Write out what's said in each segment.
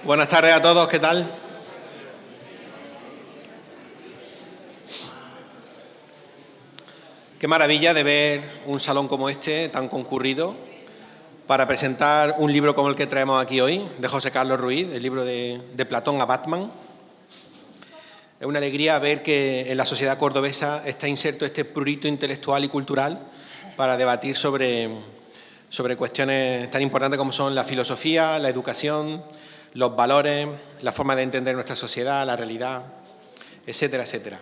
Buenas tardes a todos, ¿qué tal? Qué maravilla de ver un salón como este, tan concurrido, para presentar un libro como el que traemos aquí hoy, de José Carlos Ruiz, el libro de Platón a Batman. Es una alegría ver que en la sociedad cordobesa está inserto este prurito intelectual y cultural para debatir sobre cuestiones tan importantes como son la filosofía, la educación, los valores, la forma de entender nuestra sociedad, la realidad, etcétera, etcétera.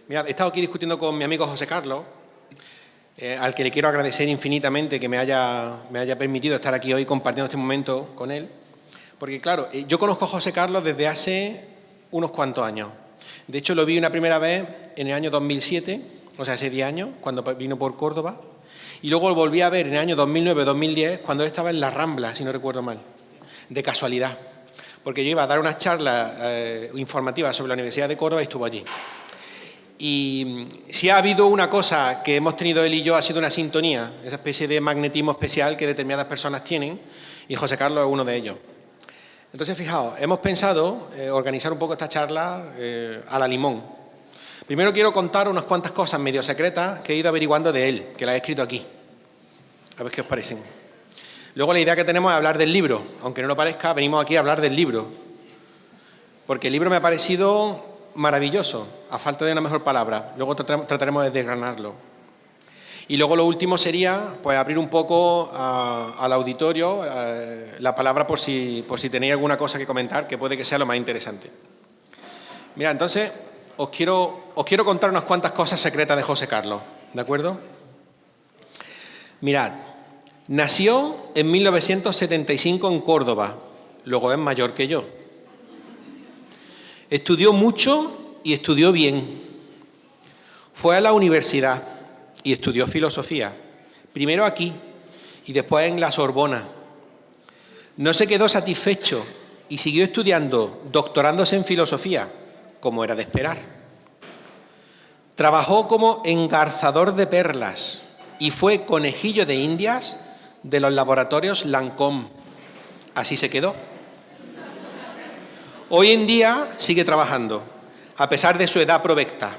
Mirad, he estado aquí discutiendo con mi amigo José Carlos, al que le quiero agradecer infinitamente que me haya permitido estar aquí hoy compartiendo este momento con él, porque claro, yo conozco a José Carlos desde hace unos cuantos años. De hecho, lo vi una primera vez en el año 2007, o sea, hace 10 años, cuando vino por Córdoba, y luego lo volví a ver en el año 2009-2010, cuando él estaba en La Rambla, si no recuerdo mal, de casualidad, porque yo iba a dar unas charlas informativas sobre la Universidad de Córdoba y estuvo allí. Y si ha habido una cosa que hemos tenido él y yo, ha sido una sintonía, esa especie de magnetismo especial que determinadas personas tienen, y José Carlos es uno de ellos. Entonces, fijaos, hemos pensado organizar un poco esta charla a la limón. Primero quiero contar unas cuantas cosas medio secretas que he ido averiguando de él, que las he escrito aquí. A ver qué os parecen. Luego la idea que tenemos es hablar del libro. Aunque no lo parezca, venimos aquí a hablar del libro. Porque el libro me ha parecido maravilloso, a falta de una mejor palabra. Luego trataremos de desgranarlo. Y luego lo último sería pues abrir un poco al auditorio la palabra por si tenéis alguna cosa que comentar, que puede que sea lo más interesante. Mira, entonces os quiero contar unas cuantas cosas secretas de José Carlos, ¿de acuerdo? Mirad, nació en 1975 en Córdoba, luego es mayor que yo. Estudió mucho y estudió bien. Fue a la universidad y estudió filosofía, primero aquí y después en la Sorbona. No se quedó satisfecho y siguió estudiando, doctorándose en filosofía, como era de esperar. Trabajó como engarzador de perlas y fue conejillo de indias de los laboratorios Lancôme. Así se quedó. Hoy en día sigue trabajando, a pesar de su edad provecta.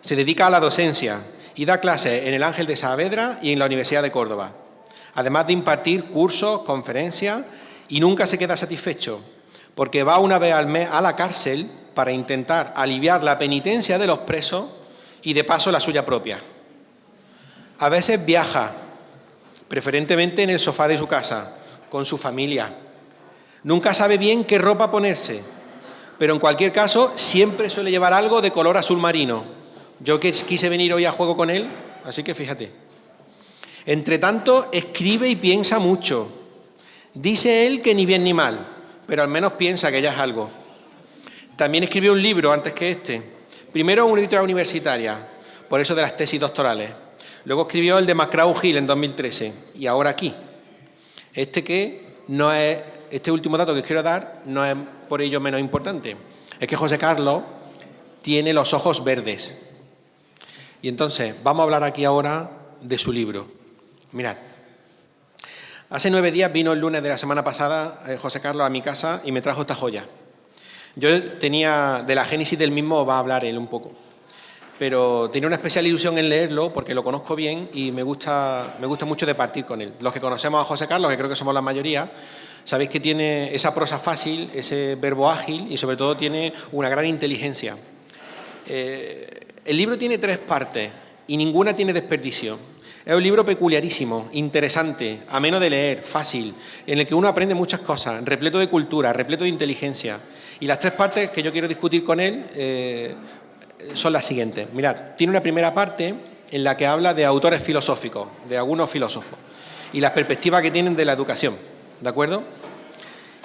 Se dedica a la docencia y da clases en el Ángel de Saavedra y en la Universidad de Córdoba, además de impartir cursos, conferencias, y nunca se queda satisfecho, porque va una vez al mes a la cárcel para intentar aliviar la penitencia de los presos y de paso la suya propia. A veces viaja, preferentemente en el sofá de su casa, con su familia. Nunca sabe bien qué ropa ponerse, pero en cualquier caso siempre suele llevar algo de color azul marino. Yo que quise venir hoy a juego con él, así que fíjate. Entre tanto, escribe y piensa mucho. Dice él que ni bien ni mal, pero al menos piensa que ya es algo. También escribió un libro antes que este. Primero una editorial universitaria, por eso de las tesis doctorales. Luego escribió el de McGraw-Hill en 2013 y ahora aquí. Este último dato que os quiero dar no es por ello menos importante. Es que José Carlos tiene los ojos verdes. Y entonces vamos a hablar aquí ahora de su libro. Mirad, hace 9 días vino el lunes de la semana pasada José Carlos a mi casa y me trajo esta joya. Yo tenía, de la génesis del mismo va a hablar él un poco, pero tenía una especial ilusión en leerlo porque lo conozco bien y me gusta mucho departir con él. Los que conocemos a José Carlos, que creo que somos la mayoría, sabéis que tiene esa prosa fácil, ese verbo ágil y sobre todo tiene una gran inteligencia. El libro tiene 3 partes y ninguna tiene desperdicio. Es un libro peculiarísimo, interesante, ameno de leer, fácil, en el que uno aprende muchas cosas, repleto de cultura, repleto de inteligencia. Y las 3 partes que yo quiero discutir con él son las siguientes. Mirad, tiene una primera parte en la que habla de autores filosóficos, de algunos filósofos, y las perspectivas que tienen de la educación, ¿de acuerdo?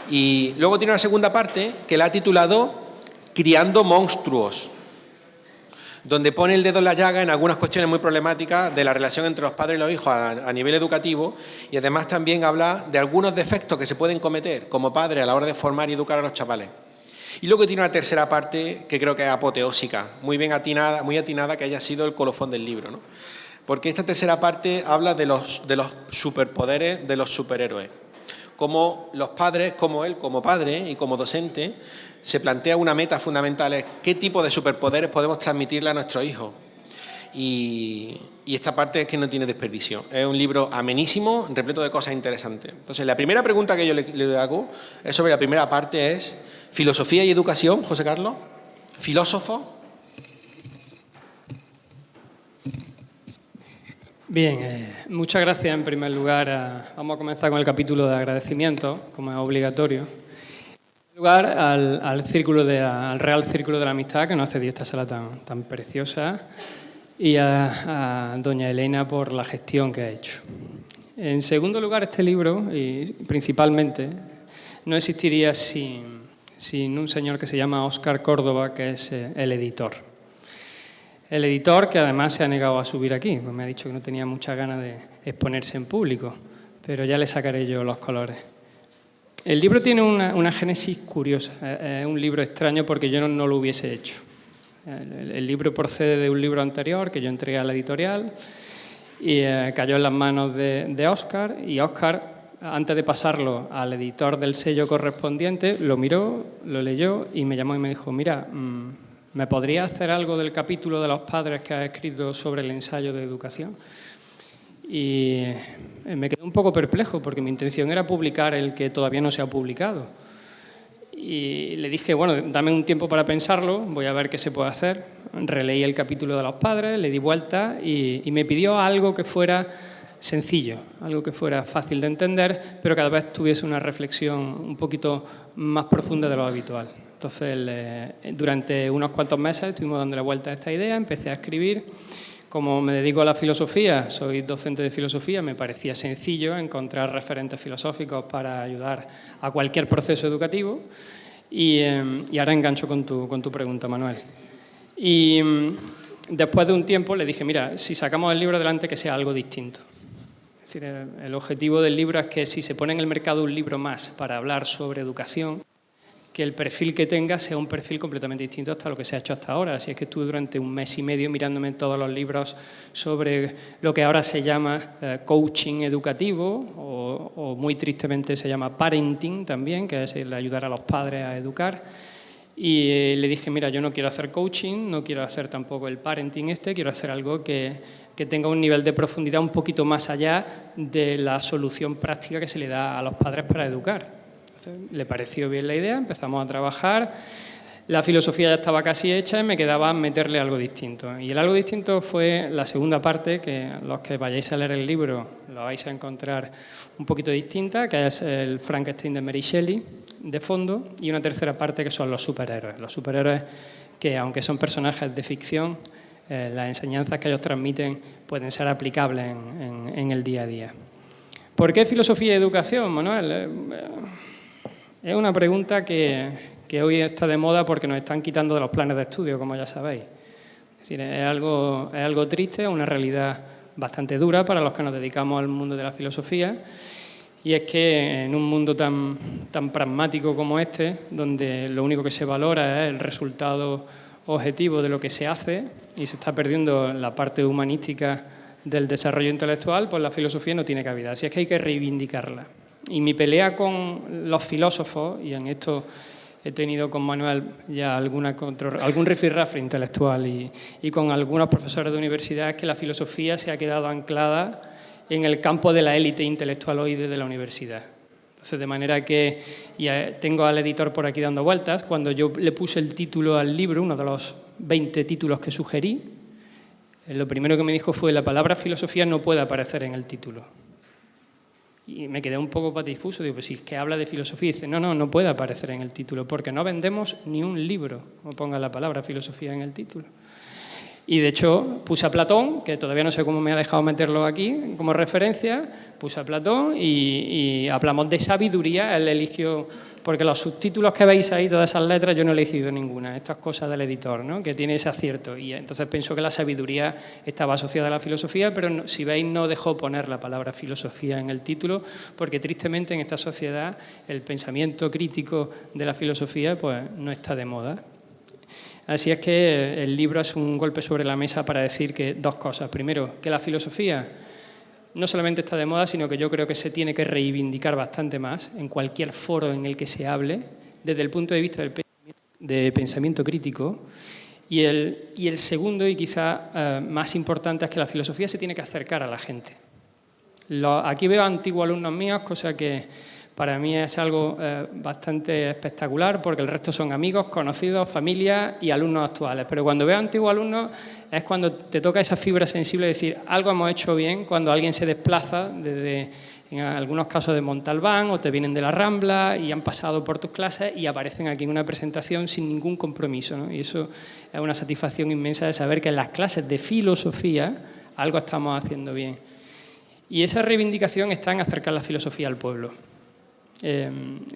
Y luego tiene una segunda parte que la ha titulado Criando monstruos, donde pone el dedo en la llaga en algunas cuestiones muy problemáticas de la relación entre los padres y los hijos a nivel educativo, y además también habla de algunos defectos que se pueden cometer como padre a la hora de formar y educar a los chavales. Y luego tiene una tercera parte que creo que es apoteósica, muy atinada, que haya sido el colofón del libro, ¿no? Porque esta tercera parte habla de los superpoderes de los superhéroes. cómo los padres, como él, como padre y como docente, se plantea una meta fundamental, es qué tipo de superpoderes podemos transmitirle a nuestros hijos. Y esta parte es que no tiene desperdicio. Es un libro amenísimo, repleto de cosas interesantes. Entonces, la primera pregunta que yo le hago es sobre la primera parte, es filosofía y educación, José Carlos, filósofo. Bien, muchas gracias en primer lugar. Vamos a comenzar con el capítulo de agradecimiento, como es obligatorio. En primer lugar, al Real Círculo de la Amistad, que nos ha cedido esta sala tan preciosa, y a doña Elena por la gestión que ha hecho. En segundo lugar, este libro, y principalmente, no existiría sin un señor que se llama Óscar Córdoba, que es el editor. El editor, que además se ha negado a subir aquí, pues me ha dicho que no tenía muchas ganas de exponerse en público, pero ya le sacaré yo los colores. El libro tiene una génesis curiosa, es un libro extraño porque yo no lo hubiese hecho. El libro procede de un libro anterior que yo entregué a la editorial y cayó en las manos de Óscar, y Óscar, antes de pasarlo al editor del sello correspondiente, lo miró, lo leyó y me llamó y me dijo: mira, ¿me podría hacer algo del capítulo de los padres que has escrito sobre el ensayo de educación? Y me quedé un poco perplejo porque mi intención era publicar el que todavía no se ha publicado. Y le dije, bueno, dame un tiempo para pensarlo, voy a ver qué se puede hacer. Releí el capítulo de los padres, le di vuelta y me pidió algo que fuera sencillo, algo que fuera fácil de entender, pero cada vez tuviese una reflexión un poquito más profunda de lo habitual. Entonces, durante unos cuantos meses estuvimos dándole vuelta a esta idea, empecé a escribir. Como me dedico a la filosofía, soy docente de filosofía, me parecía sencillo encontrar referentes filosóficos para ayudar a cualquier proceso educativo. Y ahora engancho con tu pregunta, Manuel. Y después de un tiempo le dije, mira, si sacamos el libro adelante, que sea algo distinto. Es decir, el objetivo del libro es que si se pone en el mercado un libro más para hablar sobre educación, que el perfil que tenga sea un perfil completamente distinto hasta lo que se ha hecho hasta ahora. Así es que estuve durante un mes y medio mirándome todos los libros sobre lo que ahora se llama coaching educativo o muy tristemente se llama parenting también, que es el ayudar a los padres a educar. Y le dije, mira, yo no quiero hacer coaching, no quiero hacer tampoco el parenting quiero hacer algo que tenga un nivel de profundidad un poquito más allá de la solución práctica que se le da a los padres para educar. Le pareció bien la idea, empezamos a trabajar, la filosofía ya estaba casi hecha y me quedaba meterle algo distinto. Y el algo distinto fue la segunda parte, que los que vayáis a leer el libro lo vais a encontrar un poquito distinta, que es el Frankenstein de Mary Shelley, de fondo, y una tercera parte que son los superhéroes. Los superhéroes que, aunque son personajes de ficción, las enseñanzas que ellos transmiten pueden ser aplicables en el día a día. ¿Por qué filosofía y educación, Manuel? Es una pregunta que hoy está de moda porque nos están quitando de los planes de estudio, como ya sabéis. Es decir, es algo triste, una realidad bastante dura para los que nos dedicamos al mundo de la filosofía, y es que en un mundo tan pragmático como este, donde lo único que se valora es el resultado objetivo de lo que se hace y se está perdiendo la parte humanística del desarrollo intelectual, pues la filosofía no tiene cabida. Así es que hay que reivindicarla. Y mi pelea con los filósofos, y en esto he tenido con Manuel ya algún rifirrafe intelectual y con algunos profesores de universidad, es que la filosofía se ha quedado anclada en el campo de la élite intelectualoide de la universidad. Entonces, de manera que tengo al editor por aquí dando vueltas. Cuando yo le puse el título al libro, uno de los 20 títulos que sugerí, lo primero que me dijo fue: la palabra filosofía no puede aparecer en el título. Y me quedé un poco patidifuso. Digo, pues si es que habla de filosofía. Y dice, no puede aparecer en el título, porque no vendemos ni un libro que ponga la palabra filosofía en el título. Y de hecho puse a Platón, que todavía no sé cómo me ha dejado meterlo aquí como referencia, puse a Platón y hablamos de sabiduría. Él eligió, porque los subtítulos que veis ahí, todas esas letras, yo no he elegido ninguna. Estas cosas del editor, ¿no?, que tiene ese acierto. Y entonces pensó que la sabiduría estaba asociada a la filosofía, pero no, si veis, no dejó poner la palabra filosofía en el título, porque tristemente en esta sociedad el pensamiento crítico de la filosofía pues no está de moda. Así es que el libro es un golpe sobre la mesa para decir que dos cosas. Primero, que la filosofía no solamente está de moda, sino que yo creo que se tiene que reivindicar bastante más en cualquier foro en el que se hable, desde el punto de vista de pensamiento crítico. Y el segundo, y quizá más importante, es que la filosofía se tiene que acercar a la gente. Aquí veo a antiguos alumnos míos, cosa que para mí es algo bastante espectacular, porque el resto son amigos, conocidos, familias y alumnos actuales. Pero cuando veo a antiguos alumnos es cuando te toca esa fibra sensible de decir algo hemos hecho bien, cuando alguien se desplaza desde, en algunos casos, de Montalbán, o te vienen de la Rambla y han pasado por tus clases y aparecen aquí en una presentación sin ningún compromiso, ¿no? Y eso es una satisfacción inmensa de saber que en las clases de filosofía algo estamos haciendo bien. Y esa reivindicación está en acercar la filosofía al pueblo.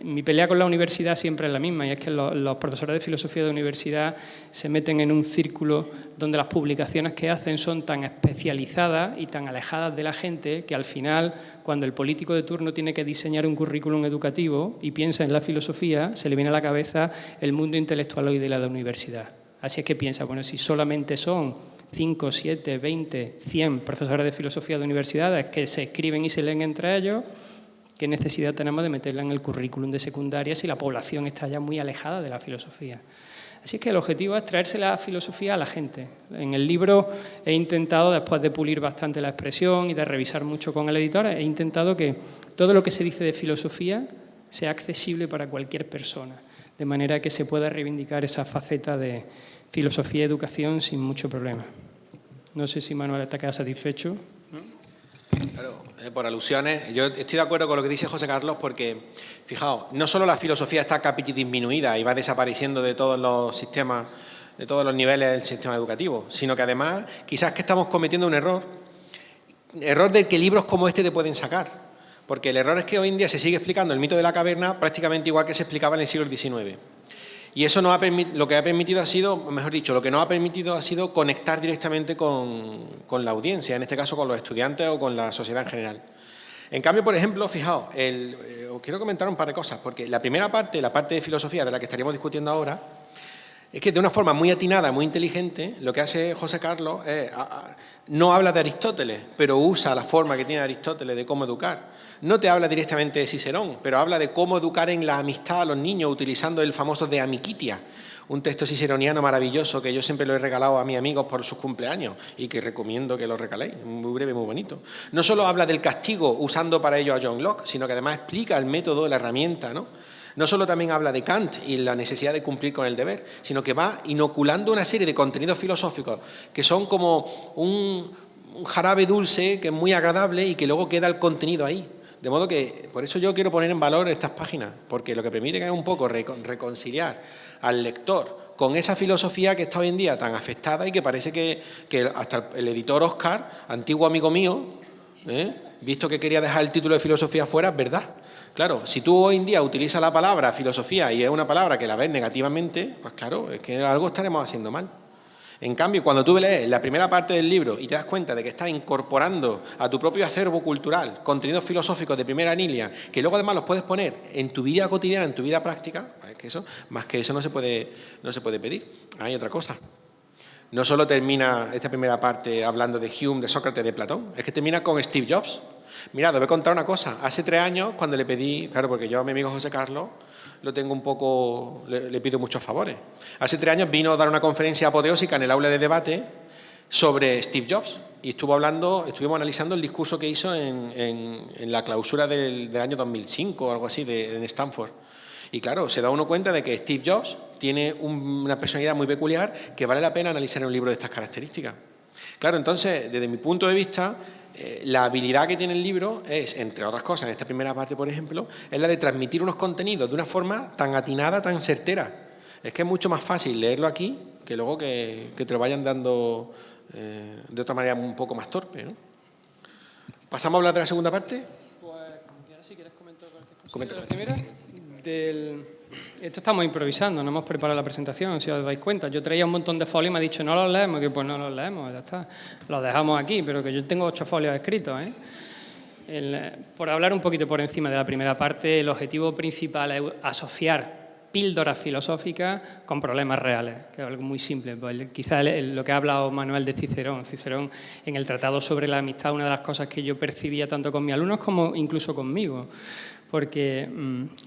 Mi pelea con la universidad siempre es la misma, y es que los profesores de filosofía de universidad se meten en un círculo donde las publicaciones que hacen son tan especializadas y tan alejadas de la gente que al final, cuando el político de turno tiene que diseñar un currículum educativo y piensa en la filosofía, se le viene a la cabeza el mundo intelectual de la universidad. Así es que piensa, bueno, si solamente son 5, 7, 20, 100 profesores de filosofía de universidades que se escriben y se leen entre ellos, ¿qué necesidad tenemos de meterla en el currículum de secundaria si la población está ya muy alejada de la filosofía? Así que el objetivo es traerse la filosofía a la gente. En el libro he intentado, después de pulir bastante la expresión y de revisar mucho con el editor, he intentado que todo lo que se dice de filosofía sea accesible para cualquier persona, de manera que se pueda reivindicar esa faceta de filosofía y educación sin mucho problema. No sé si Manuel te queda satisfecho. Claro, por alusiones, yo estoy de acuerdo con lo que dice José Carlos, porque, fijaos, no solo la filosofía está disminuida y va desapareciendo de todos los sistemas, de todos los niveles del sistema educativo, sino que además quizás que estamos cometiendo un error del que libros como este te pueden sacar, porque el error es que hoy en día se sigue explicando el mito de la caverna prácticamente igual que se explicaba en el siglo XIX. Y eso lo que ha permitido ha sido, mejor dicho, lo que no ha permitido ha sido conectar directamente con la audiencia, en este caso con los estudiantes o con la sociedad en general. En cambio, por ejemplo, fijaos, os quiero comentar un par de cosas, porque la primera parte, la parte de filosofía de la que estaríamos discutiendo ahora, es que de una forma muy atinada, muy inteligente, lo que hace José Carlos es, no habla de Aristóteles, pero usa la forma que tiene Aristóteles de cómo educar. No te habla directamente de Cicerón, pero habla de cómo educar en la amistad a los niños utilizando el famoso De Amicitia, un texto ciceroniano maravilloso que yo siempre lo he regalado a mis amigos por sus cumpleaños y que recomiendo que lo regaléis, muy breve, muy bonito. No solo habla del castigo usando para ello a John Locke, sino que además explica el método, la herramienta, ¿no? No solo también habla de Kant y la necesidad de cumplir con el deber, sino que va inoculando una serie de contenidos filosóficos que son como un jarabe dulce que es muy agradable y que luego queda el contenido ahí. De modo que, por eso yo quiero poner en valor estas páginas, porque lo que permiten es un poco reconciliar al lector con esa filosofía que está hoy en día tan afectada y que parece que hasta el editor Oscar, antiguo amigo mío, visto que quería dejar el título de filosofía fuera, es verdad. Claro, si tú hoy en día utilizas la palabra filosofía y es una palabra que la ves negativamente, pues claro, es que algo estaremos haciendo mal. En cambio, cuando tú lees la primera parte del libro y te das cuenta de que estás incorporando a tu propio acervo cultural contenidos filosóficos de primera línea, que luego además los puedes poner en tu vida cotidiana, en tu vida práctica, es que eso, más que eso no se puede pedir. Hay otra cosa. No solo termina esta primera parte hablando de Hume, de Sócrates, de Platón, es que termina con Steve Jobs. Mirad, os voy a contar una cosa. Hace 3 años, cuando le pedí, claro, porque yo a mi amigo José Carlos lo tengo un poco, le pido muchos favores. Hace 3 años vino a dar una conferencia apoteósica en el aula de debate sobre Steve Jobs y estuvimos analizando el discurso que hizo en la clausura del año 2005 o algo así en Stanford. Y claro, se da uno cuenta de que Steve Jobs tiene una personalidad muy peculiar que vale la pena analizar en un libro de estas características. Claro, entonces, desde mi punto de vista, la habilidad que tiene el libro es, entre otras cosas, en esta primera parte, por ejemplo, es la de transmitir unos contenidos de una forma tan atinada, tan certera. Es que es mucho más fácil leerlo aquí que luego que te lo vayan dando de otra manera un poco más torpe, ¿no? ¿Pasamos a hablar de la segunda parte? Pues, como quieras, si quieres comentar cualquier cosa. La primera, esto estamos improvisando, no hemos preparado la presentación, si os dais cuenta. Yo traía un montón de folios y me ha dicho, no los leemos, que pues no los leemos, ya está. Los dejamos aquí, pero que yo tengo 8 folios escritos, por hablar un poquito por encima de la primera parte, el objetivo principal es asociar píldoras filosóficas con problemas reales, que es algo muy simple. Pues quizás lo que ha hablado Manuel de Cicerón. Cicerón, en el Tratado sobre la Amistad, una de las cosas que yo percibía tanto con mis alumnos como incluso conmigo, porque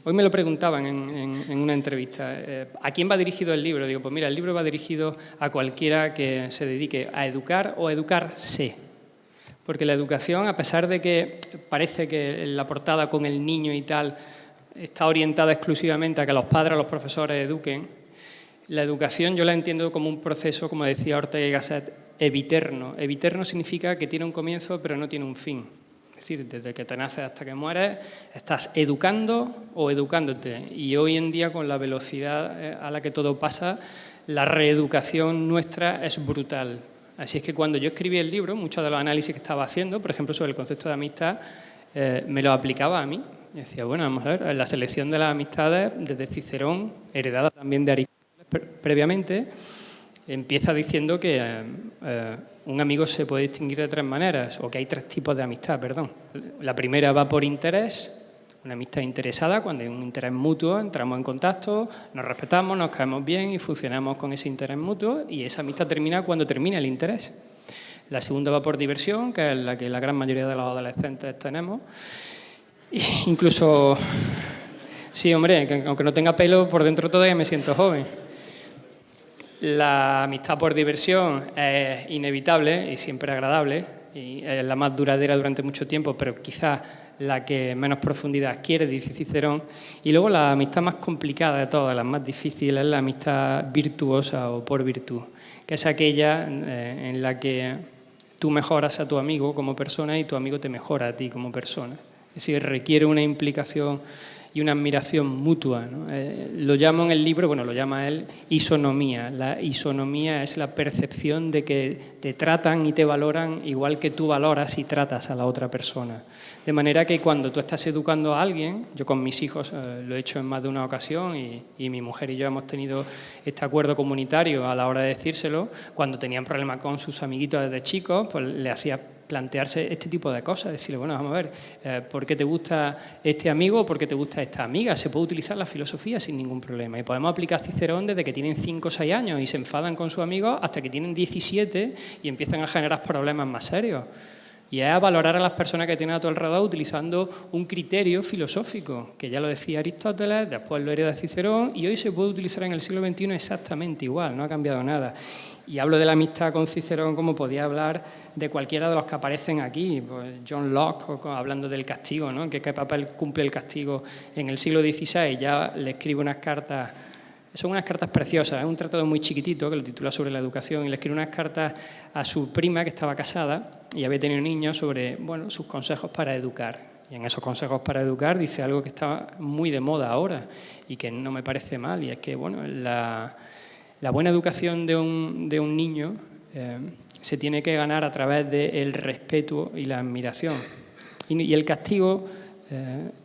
hoy me lo preguntaban en una entrevista, ¿a quién va dirigido el libro? Digo, pues mira, el libro va dirigido a cualquiera que se dedique a educar o a educarse. Porque la educación, a pesar de que parece que la portada con el niño y tal está orientada exclusivamente a que los padres o los profesores eduquen, la educación yo la entiendo como un proceso, como decía Ortega y Gasset, eviterno. Eviterno significa que tiene un comienzo pero no tiene un fin. Es decir, desde que te naces hasta que mueres, estás educando o educándote. Y hoy en día, con la velocidad a la que todo pasa, la reeducación nuestra es brutal. Así es que cuando yo escribí el libro, muchos de los análisis que estaba haciendo, por ejemplo, sobre el concepto de amistad, me lo aplicaba a mí. Y decía, bueno, vamos a ver, la selección de las amistades, desde Cicerón, heredada también de Aristóteles previamente, empieza diciendo que un amigo se puede distinguir de tres maneras, o que hay tres tipos de amistad, perdón. La primera va por interés, una amistad interesada, cuando hay un interés mutuo, entramos en contacto, nos respetamos, nos caemos bien y funcionamos con ese interés mutuo, y esa amistad termina cuando termina el interés. La segunda va por diversión, que es la que la gran mayoría de los adolescentes tenemos. Incluso, sí, hombre, que aunque no tenga pelo, por dentro todavía me siento joven. La amistad por diversión es inevitable y siempre agradable, y es la más duradera durante mucho tiempo, pero quizás la que menos profundidad adquiere, dice Cicerón. Y luego la amistad más complicada de todas, la más difícil, es la amistad virtuosa o por virtud, que es aquella en la que tú mejoras a tu amigo como persona y tu amigo te mejora a ti como persona. Es decir, requiere una implicación y una admiración mutua, ¿no? Lo llamo en el libro, bueno, lo llama él, isonomía. La isonomía es la percepción de que te tratan y te valoran igual que tú valoras y tratas a la otra persona. De manera que cuando tú estás educando a alguien, yo con mis hijos lo he hecho en más de una ocasión y mi mujer y yo hemos tenido este acuerdo comunitario a la hora de decírselo, cuando tenían problemas con sus amiguitos desde chicos, pues le hacía plantearse este tipo de cosas, decirle, bueno, vamos a ver, ¿por qué te gusta este amigo o por qué te gusta esta amiga? Se puede utilizar la filosofía sin ningún problema y podemos aplicar Cicerón desde que tienen 5 o 6 años y se enfadan con sus amigos hasta que tienen 17 y empiezan a generar problemas más serios. Y es a valorar a las personas que tienen a tu alrededor utilizando un criterio filosófico, que ya lo decía Aristóteles, después lo hereda Cicerón y hoy se puede utilizar en el siglo XXI exactamente igual, no ha cambiado nada. Y hablo de la amistad con Cicerón como podía hablar de cualquiera de los que aparecen aquí, pues John Locke, hablando del castigo, ¿no? ¿Qué papel cumple el castigo en el siglo XVI? Ya le escribe unas cartas, son unas cartas preciosas, es un tratado muy chiquitito que lo titula sobre la educación, y le escribe unas cartas a su prima que estaba casada y había tenido niños sobre, bueno, sus consejos para educar. Y en esos consejos para educar dice algo que está muy de moda ahora y que no me parece mal, y es que, bueno, la buena educación de un niño se tiene que ganar a través del respeto y la admiración. Y el castigo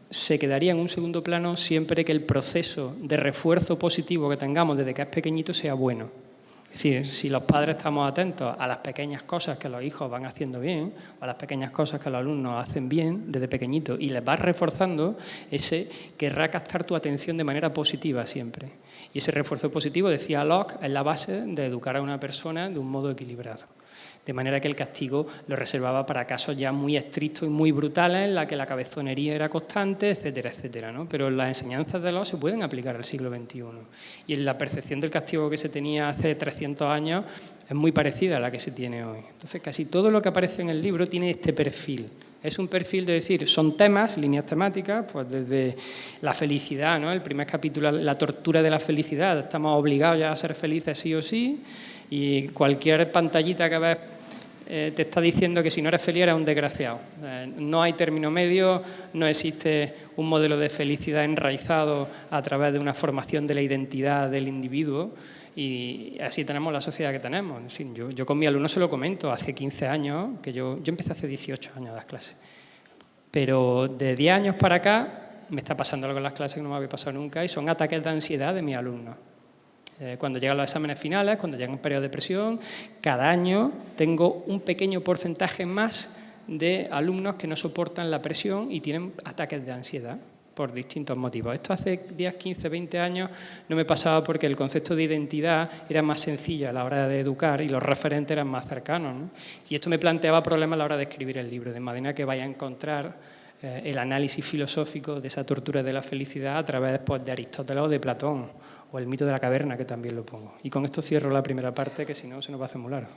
se quedaría en un segundo plano siempre que el proceso de refuerzo positivo que tengamos desde que es pequeñito sea bueno. Es decir, si los padres estamos atentos a las pequeñas cosas que los hijos van haciendo bien, o a las pequeñas cosas que los alumnos hacen bien desde pequeñitos, y les vas reforzando, ese querrá captar tu atención de manera positiva siempre. Y ese refuerzo positivo, decía Locke, es la base de educar a una persona de un modo equilibrado. De manera que el castigo lo reservaba para casos ya muy estrictos y muy brutales, en la que la cabezonería era constante, etcétera, etcétera, ¿no? Pero las enseñanzas de Locke se pueden aplicar al siglo XXI. Y en la percepción del castigo que se tenía hace 300 años es muy parecida a la que se tiene hoy. Entonces, casi todo lo que aparece en el libro tiene este perfil. Es un perfil de decir, son temas, líneas temáticas, pues desde la felicidad, ¿no? El primer capítulo, la tortura de la felicidad. Estamos obligados ya a ser felices sí o sí, y cualquier pantallita que ves te está diciendo que si no eres feliz eres un desgraciado. No hay término medio, no existe un modelo de felicidad enraizado a través de una formación de la identidad del individuo, y así tenemos la sociedad que tenemos. En fin, yo con mi alumno se lo comento, hace 15 años, que yo empecé hace 18 años a dar clases, pero de 10 años para acá me está pasando algo en las clases que no me había pasado nunca, y son ataques de ansiedad de mis alumnos. Cuando llegan los exámenes finales, cuando llegan periodos de presión, cada año tengo un pequeño porcentaje más de alumnos que no soportan la presión y tienen ataques de ansiedad. por distintos motivos. Esto hace 10, 15, 20 años no me pasaba porque el concepto de identidad era más sencillo a la hora de educar y los referentes eran más cercanos, ¿no? Y esto me planteaba problemas a la hora de escribir el libro, de manera que vaya a encontrar el análisis filosófico de esa tortura de la felicidad a través pues, de Aristóteles o de Platón, o el mito de la caverna, que también lo pongo. Y con esto cierro la primera parte, que si no se nos va a hacer muy largo.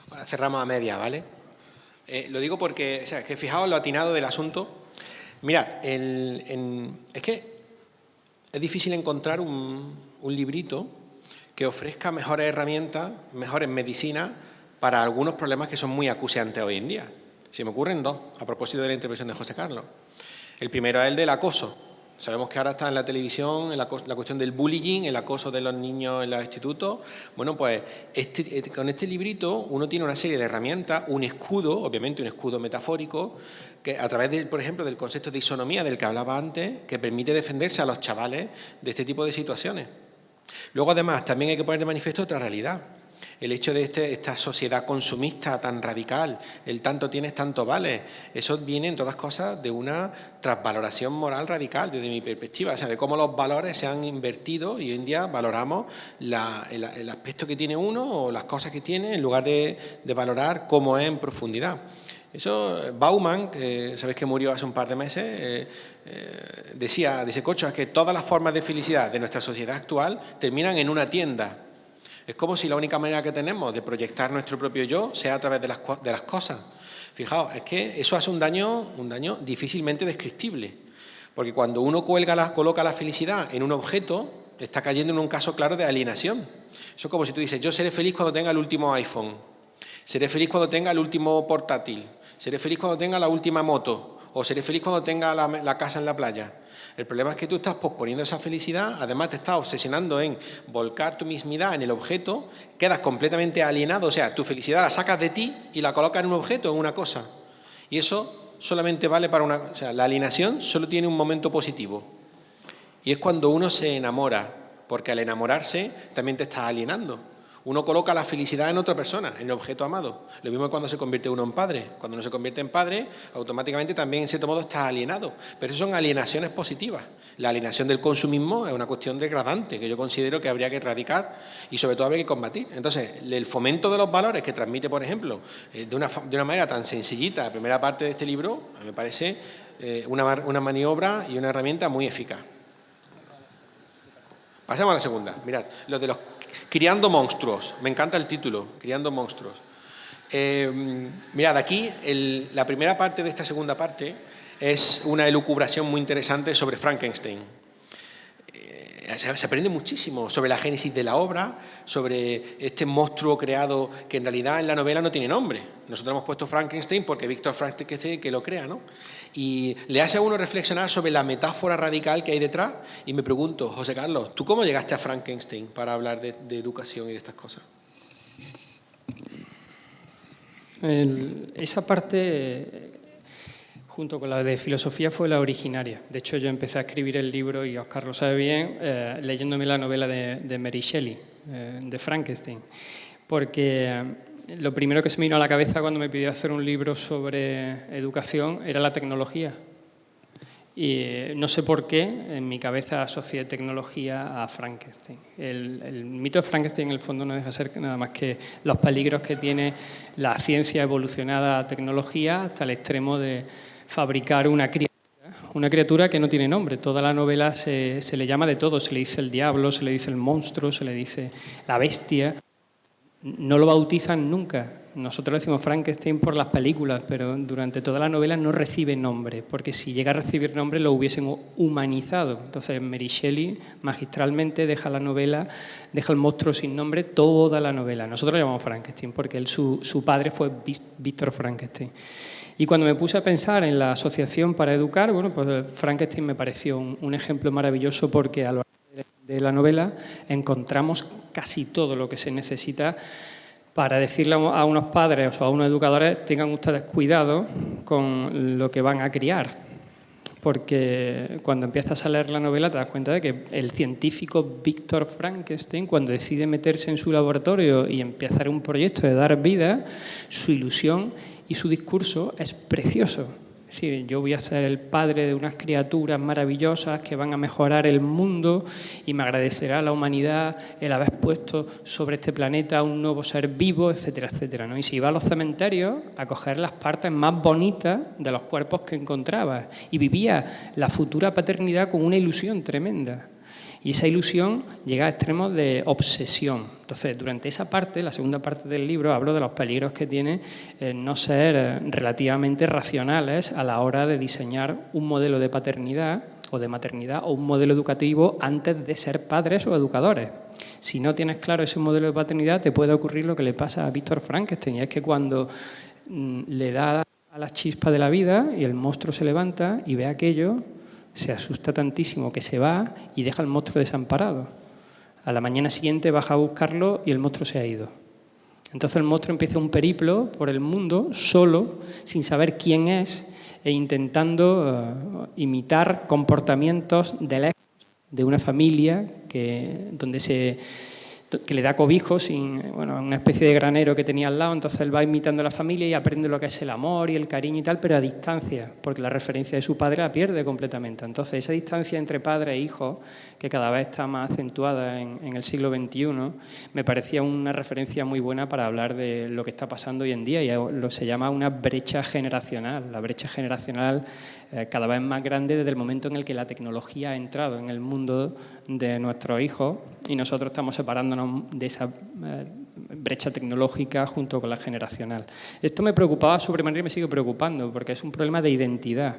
Bueno, cerramos a media, ¿vale? Lo digo porque, o sea, que fijaos lo atinado del asunto. Mirad, es que es difícil encontrar un librito que ofrezca mejores herramientas, mejores medicinas para algunos problemas que son muy acuciantes hoy en día. Se me ocurren dos, a propósito de la intervención de José Carlos. El primero es el del acoso. Sabemos que ahora está en la televisión la cuestión del bullying, el acoso de los niños en los institutos. Bueno, pues con este librito uno tiene una serie de herramientas, un escudo, obviamente un escudo metafórico, que a través, por ejemplo, del concepto de isonomía del que hablaba antes, que permite defenderse a los chavales de este tipo de situaciones. Luego, además, también hay que poner de manifiesto otra realidad. El hecho de esta sociedad consumista tan radical, el tanto tienes, tanto vales, eso viene en todas cosas de una transvaloración moral radical desde mi perspectiva, o sea, de cómo los valores se han invertido y hoy en día valoramos el aspecto que tiene uno o las cosas que tiene en lugar de valorar cómo es en profundidad. Eso, Bauman, sabéis que murió hace un par de meses, decía, dice, Cocho, es que todas las formas de felicidad de nuestra sociedad actual terminan en una tienda. Es como si la única manera que tenemos de proyectar nuestro propio yo sea a través de las cosas. Fijaos, es que eso hace un daño difícilmente descriptible. Porque cuando uno coloca la felicidad en un objeto, está cayendo en un caso claro de alienación. Eso es como si tú dices, yo seré feliz cuando tenga el último iPhone, seré feliz cuando tenga el último portátil, seré feliz cuando tenga la última moto, o seré feliz cuando tenga la casa en la playa. El problema es que tú estás posponiendo esa felicidad, además te estás obsesionando en volcar tu mismidad en el objeto, quedas completamente alienado, o sea, tu felicidad la sacas de ti y la colocas en un objeto, en una cosa. Y eso solamente vale para una... O sea, la alienación solo tiene un momento positivo. Y es cuando uno se enamora, porque al enamorarse también te estás alienando. Uno coloca la felicidad en otra persona, en el objeto amado. Lo mismo cuando se convierte uno en padre. Cuando uno se convierte en padre, automáticamente también, en cierto modo, está alienado. Pero eso son alienaciones positivas. La alienación del consumismo es una cuestión degradante que yo considero que habría que erradicar y, sobre todo, habría que combatir. Entonces, el fomento de los valores que transmite, por ejemplo, de una manera tan sencillita la primera parte de este libro, me parece una maniobra y una herramienta muy eficaz. Pasemos a la segunda. Mirad, lo de los Criando monstruos, me encanta el título, Criando monstruos. Mirad, aquí la primera parte de esta segunda parte es una elucubración muy interesante sobre Frankenstein. Se aprende muchísimo sobre la génesis de la obra, sobre este monstruo creado que en realidad en la novela no tiene nombre. Nosotros hemos puesto Frankenstein porque Víctor Frankenstein que lo crea, ¿no? Y le hace a uno reflexionar sobre la metáfora radical que hay detrás. Y me pregunto, José Carlos, ¿tú cómo llegaste a Frankenstein para hablar de educación y de estas cosas? Esa parte, junto con la de filosofía, fue la originaria. De hecho, yo empecé a escribir el libro, y Oscar lo sabe bien, leyéndome la novela de Mary Shelley, de Frankenstein. Porque lo primero que se me vino a la cabeza cuando me pidió hacer un libro sobre educación era la tecnología. Y no sé por qué en mi cabeza asocié tecnología a Frankenstein. El mito de Frankenstein en el fondo no deja de ser nada más que los peligros que tiene la ciencia evolucionada a tecnología hasta el extremo de fabricar una criatura que no tiene nombre. Toda la novela se le llama de todo, se le dice el diablo, se le dice el monstruo, se le dice la bestia. No lo bautizan nunca. Nosotros le decimos Frankenstein por las películas, pero durante toda la novela no recibe nombre, porque si llega a recibir nombre lo hubiesen humanizado. Entonces Mary Shelley magistralmente deja la novela, deja el monstruo sin nombre toda la novela. Nosotros le llamamos Frankenstein porque su padre fue Víctor Frankenstein. Y cuando me puse a pensar en la asociación para educar, bueno, pues Frankenstein me pareció un ejemplo maravilloso porque a lo largo de la novela encontramos casi todo lo que se necesita para decirle a unos padres o a unos educadores: tengan ustedes cuidado con lo que van a criar. Porque cuando empiezas a leer la novela te das cuenta de que el científico Víctor Frankenstein, cuando decide meterse en su laboratorio y empezar un proyecto de dar vida, su ilusión y su discurso es precioso. Es Es decir, yo voy a ser el padre de unas criaturas maravillosas que van a mejorar el mundo y me agradecerá a la humanidad el haber puesto sobre este planeta un nuevo ser vivo, etcétera, etcétera, ¿no? Y se iba a los cementerios a coger las partes más bonitas de los cuerpos que encontraba y vivía la futura paternidad con una ilusión tremenda. Y esa ilusión llega a extremos de obsesión. Entonces, durante esa parte, la segunda parte del libro, hablo de los peligros que tiene no ser relativamente racionales a la hora de diseñar un modelo de paternidad o de maternidad o un modelo educativo antes de ser padres o educadores. Si no tienes claro ese modelo de paternidad, te puede ocurrir lo que le pasa a Víctor Frankenstein, y es que cuando le da a la chispa de la vida y el monstruo se levanta y ve aquello, se asusta tantísimo que se va y deja al monstruo desamparado. A la mañana siguiente baja a buscarlo y el monstruo se ha ido. Entonces el monstruo empieza un periplo por el mundo solo, sin saber quién es e intentando imitar comportamientos de una familia que le da cobijo una especie de granero que tenía al lado. Entonces él va imitando a la familia y aprende lo que es el amor y el cariño y tal, pero a distancia, porque la referencia de su padre la pierde completamente. Entonces esa distancia entre padre e hijo, que cada vez está más acentuada en el siglo XXI, me parecía una referencia muy buena para hablar de lo que está pasando hoy en día, y se llama una brecha generacional. La brecha generacional cada vez más grande desde el momento en el que la tecnología ha entrado en el mundo de nuestros hijos y nosotros estamos separándonos de esa brecha tecnológica junto con la generacional. Esto me preocupaba sobremanera y me sigue preocupando porque es un problema de identidad.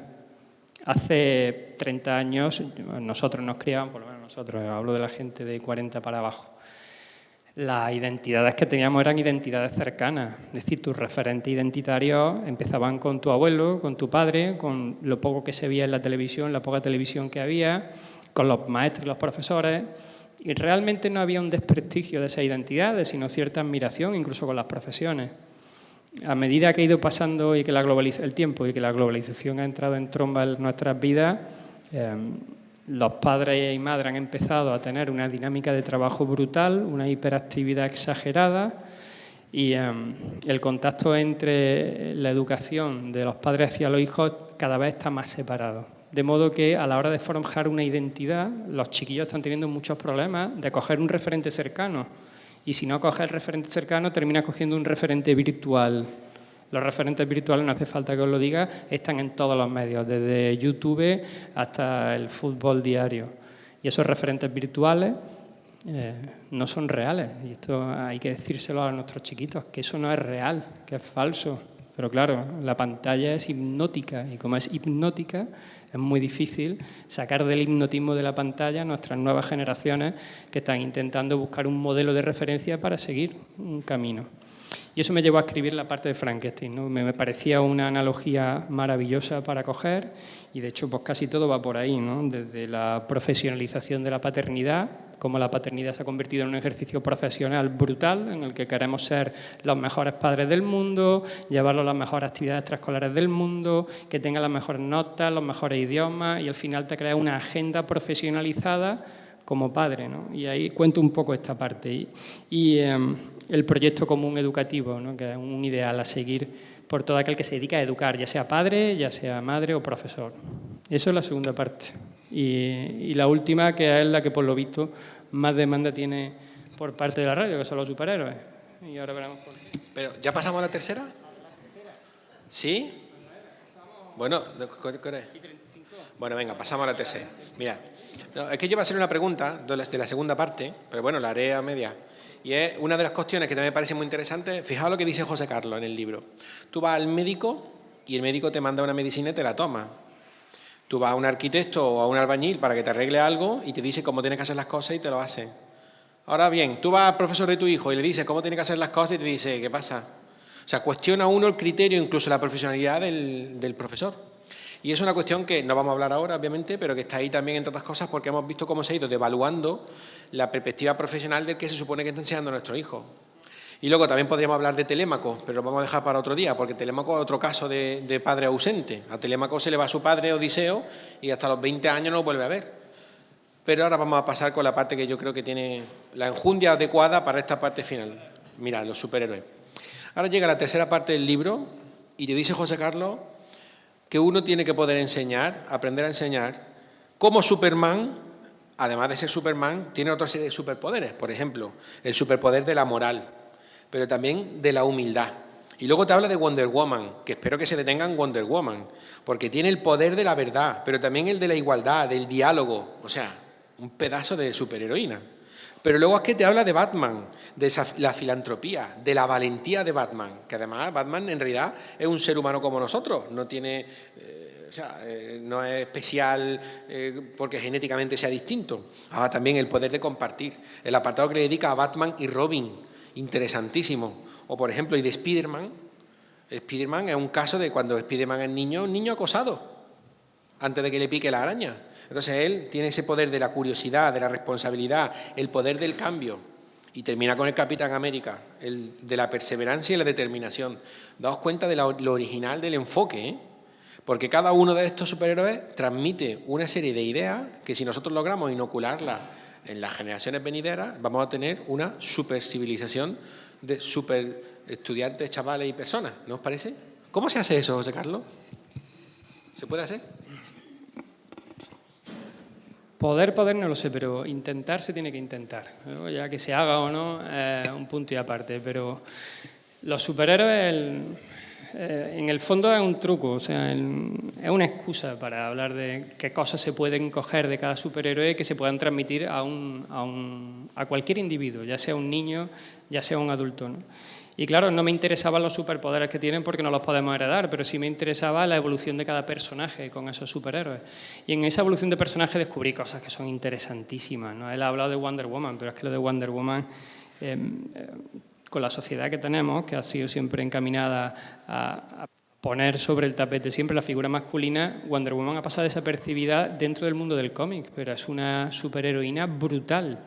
Hace 30 años nosotros nos criábamos, por lo menos nosotros, hablo de la gente de 40 para abajo, las identidades que teníamos eran identidades cercanas. Es decir, tus referentes identitarios empezaban con tu abuelo, con tu padre, con lo poco que se veía en la televisión, la poca televisión que había, con los maestros y los profesores. Y realmente no había un desprestigio de esas identidades, sino cierta admiración, incluso con las profesiones. A medida que ha ido pasando el tiempo y que la globalización ha entrado en tromba en nuestras vidas, los padres y madres han empezado a tener una dinámica de trabajo brutal, una hiperactividad exagerada, y el contacto entre la educación de los padres hacia los hijos cada vez está más separado. De modo que a la hora de forjar una identidad, los chiquillos están teniendo muchos problemas de coger un referente cercano. Y si no coges el referente cercano, terminas cogiendo un referente virtual. Los referentes virtuales, no hace falta que os lo diga, están en todos los medios, desde YouTube hasta el fútbol diario. Y esos referentes virtuales no son reales. Y esto hay que decírselo a nuestros chiquitos, que eso no es real, que es falso. Pero claro, la pantalla es hipnótica y como es hipnótica, es muy difícil sacar del hipnotismo de la pantalla a nuestras nuevas generaciones que están intentando buscar un modelo de referencia para seguir un camino. Y eso me llevó a escribir la parte de Frankenstein, ¿no? Me parecía una analogía maravillosa para coger y de hecho pues casi todo va por ahí, ¿no? Desde la profesionalización de la paternidad, cómo la paternidad se ha convertido en un ejercicio profesional brutal en el que queremos ser los mejores padres del mundo, llevarlos a las mejores actividades extraescolares del mundo, que tengan las mejores notas, los mejores idiomas y al final te crea una agenda profesionalizada como padre, ¿no? Y ahí cuento un poco esta parte. Y el proyecto común educativo, ¿no? Que es un ideal a seguir por todo aquel que se dedica a educar, ya sea padre, ya sea madre o profesor. Eso es la segunda parte. Y la última, que es la que por lo visto más demanda tiene por parte de la radio, que son los superhéroes. Y ahora veremos por qué. Pero, ¿ya pasamos a la tercera? ¿Sí? Bueno, ¿qué hora es? Bueno, venga, pasamos a la tercera. Mira, no, es que yo iba a hacer una pregunta de la segunda parte, pero bueno, la haré a media. Y es una de las cuestiones que también me parece muy interesante. Fijaos lo que dice José Carlos en el libro. Tú vas al médico y el médico te manda una medicina y te la toma. Tú vas a un arquitecto o a un albañil para que te arregle algo y te dice cómo tienes que hacer las cosas y te lo hace. Ahora bien, tú vas al profesor de tu hijo y le dices cómo tiene que hacer las cosas y te dice, ¿qué pasa? O sea, cuestiona uno el criterio, incluso la profesionalidad del profesor. Y es una cuestión que no vamos a hablar ahora, obviamente, pero que está ahí también, entre otras cosas, porque hemos visto cómo se ha ido devaluando la perspectiva profesional del que se supone que está enseñando a nuestro hijo. Y luego también podríamos hablar de Telémaco, pero lo vamos a dejar para otro día, porque Telémaco es otro caso de padre ausente. A Telémaco se le va a su padre Odiseo y hasta los 20 años no lo vuelve a ver. Pero ahora vamos a pasar con la parte que yo creo que tiene la enjundia adecuada para esta parte final. Mira, los superhéroes. Ahora llega la tercera parte del libro y te dice José Carlos que uno tiene que poder enseñar, aprender a enseñar, cómo Superman, además de ser Superman, tiene otra serie de superpoderes. Por ejemplo, el superpoder de la moral, pero también de la humildad. Y luego te habla de Wonder Woman, que espero que se detenga en Wonder Woman, porque tiene el poder de la verdad, pero también el de la igualdad, del diálogo, o sea, un pedazo de superheroína. Pero luego es que te habla de Batman, de la filantropía, de la valentía de Batman, que además Batman en realidad es un ser humano como nosotros, no tiene, no es especial porque genéticamente sea distinto. También el poder de compartir, el apartado que le dedica a Batman y Robin, interesantísimo. O por ejemplo, y de Spiderman, Spiderman es un caso de cuando Spiderman es niño, un niño acosado, antes de que le pique la araña. Entonces él tiene ese poder de la curiosidad, de la responsabilidad, el poder del cambio. Y termina con el Capitán América, el de la perseverancia y la determinación. Daos cuenta de lo original del enfoque, ¿eh? Porque cada uno de estos superhéroes transmite una serie de ideas que si nosotros logramos inocularlas en las generaciones venideras, vamos a tener una supercivilización de super estudiantes, chavales y personas. ¿No os parece? ¿Cómo se hace eso, José Carlos? ¿Se puede hacer? Poder no lo sé, pero intentar se tiene que intentar, ¿no? Ya que se haga o no, un punto y aparte. Pero los superhéroes, en el fondo es un truco, o sea, es una excusa para hablar de qué cosas se pueden coger de cada superhéroe que se puedan transmitir a cualquier individuo, ya sea un niño, ya sea un adulto, ¿no? Y claro, no me interesaban los superpoderes que tienen porque no los podemos heredar, pero sí me interesaba la evolución de cada personaje con esos superhéroes. Y en esa evolución de personaje descubrí cosas que son interesantísimas, ¿no? Él ha hablado de Wonder Woman, pero es que lo de Wonder Woman, con la sociedad que tenemos, que ha sido siempre encaminada a poner sobre el tapete siempre la figura masculina, Wonder Woman ha pasado desapercibida dentro del mundo del cómic, pero es una superheroína brutal.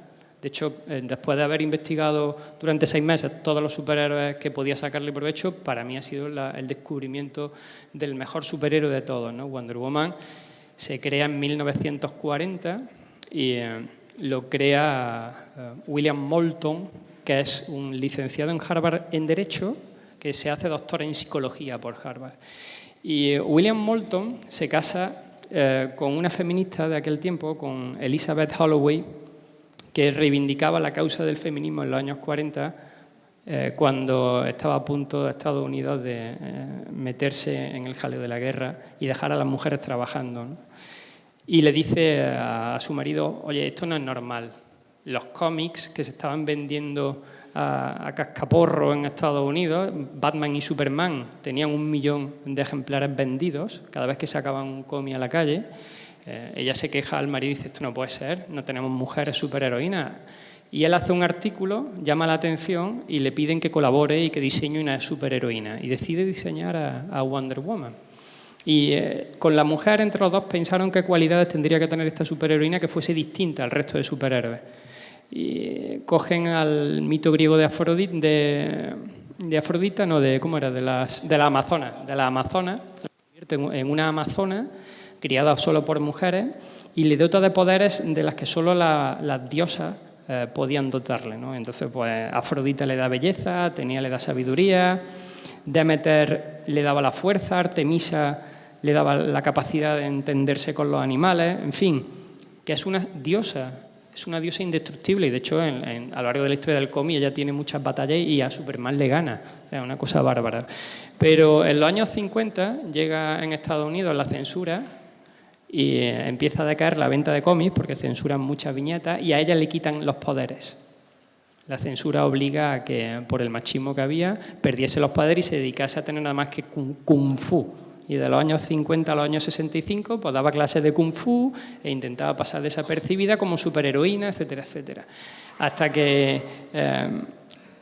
De hecho, después de haber investigado durante 6 meses todos los superhéroes que podía sacarle provecho, para mí ha sido el descubrimiento del mejor superhéroe de todos, ¿no? Wonder Woman se crea en 1940 y lo crea William Moulton, que es un licenciado en Harvard en Derecho, que se hace doctor en Psicología por Harvard. Y William Moulton se casa con una feminista de aquel tiempo, con Elizabeth Holloway, que reivindicaba la causa del feminismo en los años 40, cuando estaba a punto de Estados Unidos de meterse en el jaleo de la guerra y dejar a las mujeres trabajando, ¿no? Y le dice a su marido, oye, esto no es normal. Los cómics que se estaban vendiendo a cascaporro en Estados Unidos, Batman y Superman tenían 1 millón de ejemplares vendidos cada vez que sacaban un cómic a la calle. Ella se queja al marido y dice, esto no puede ser, no tenemos mujeres superheroínas. Y él hace un artículo, llama la atención y le piden que colabore y que diseñe una superheroína. Y decide diseñar a Wonder Woman. Y con la mujer, entre los dos, pensaron qué cualidades tendría que tener esta superheroína que fuese distinta al resto de superhéroes. Y cogen al mito griego de Afrodita, no, ¿cómo era? De la Amazona. De la Amazona, la convierten en una amazona criada solo por mujeres y le dota de poderes de las que solo las diosas podían dotarle, ¿no? Entonces, pues Afrodita le da belleza, Atenea le da sabiduría, Demeter le daba la fuerza, Artemisa le daba la capacidad de entenderse con los animales, en fin, que es una diosa indestructible y de hecho a lo largo de la historia del cómic ella tiene muchas batallas y a Superman le gana, es una cosa bárbara. Pero en los años 50 llega en Estados Unidos la censura y empieza a decaer la venta de cómics porque censuran muchas viñetas y a ella le quitan los poderes. La censura obliga a que, por el machismo que había, perdiese los poderes y se dedicase a tener nada más que kung fu. Y de los años 50 a los años 65 pues daba clases de kung fu e intentaba pasar desapercibida como superheroína, etcétera, etcétera. Hasta que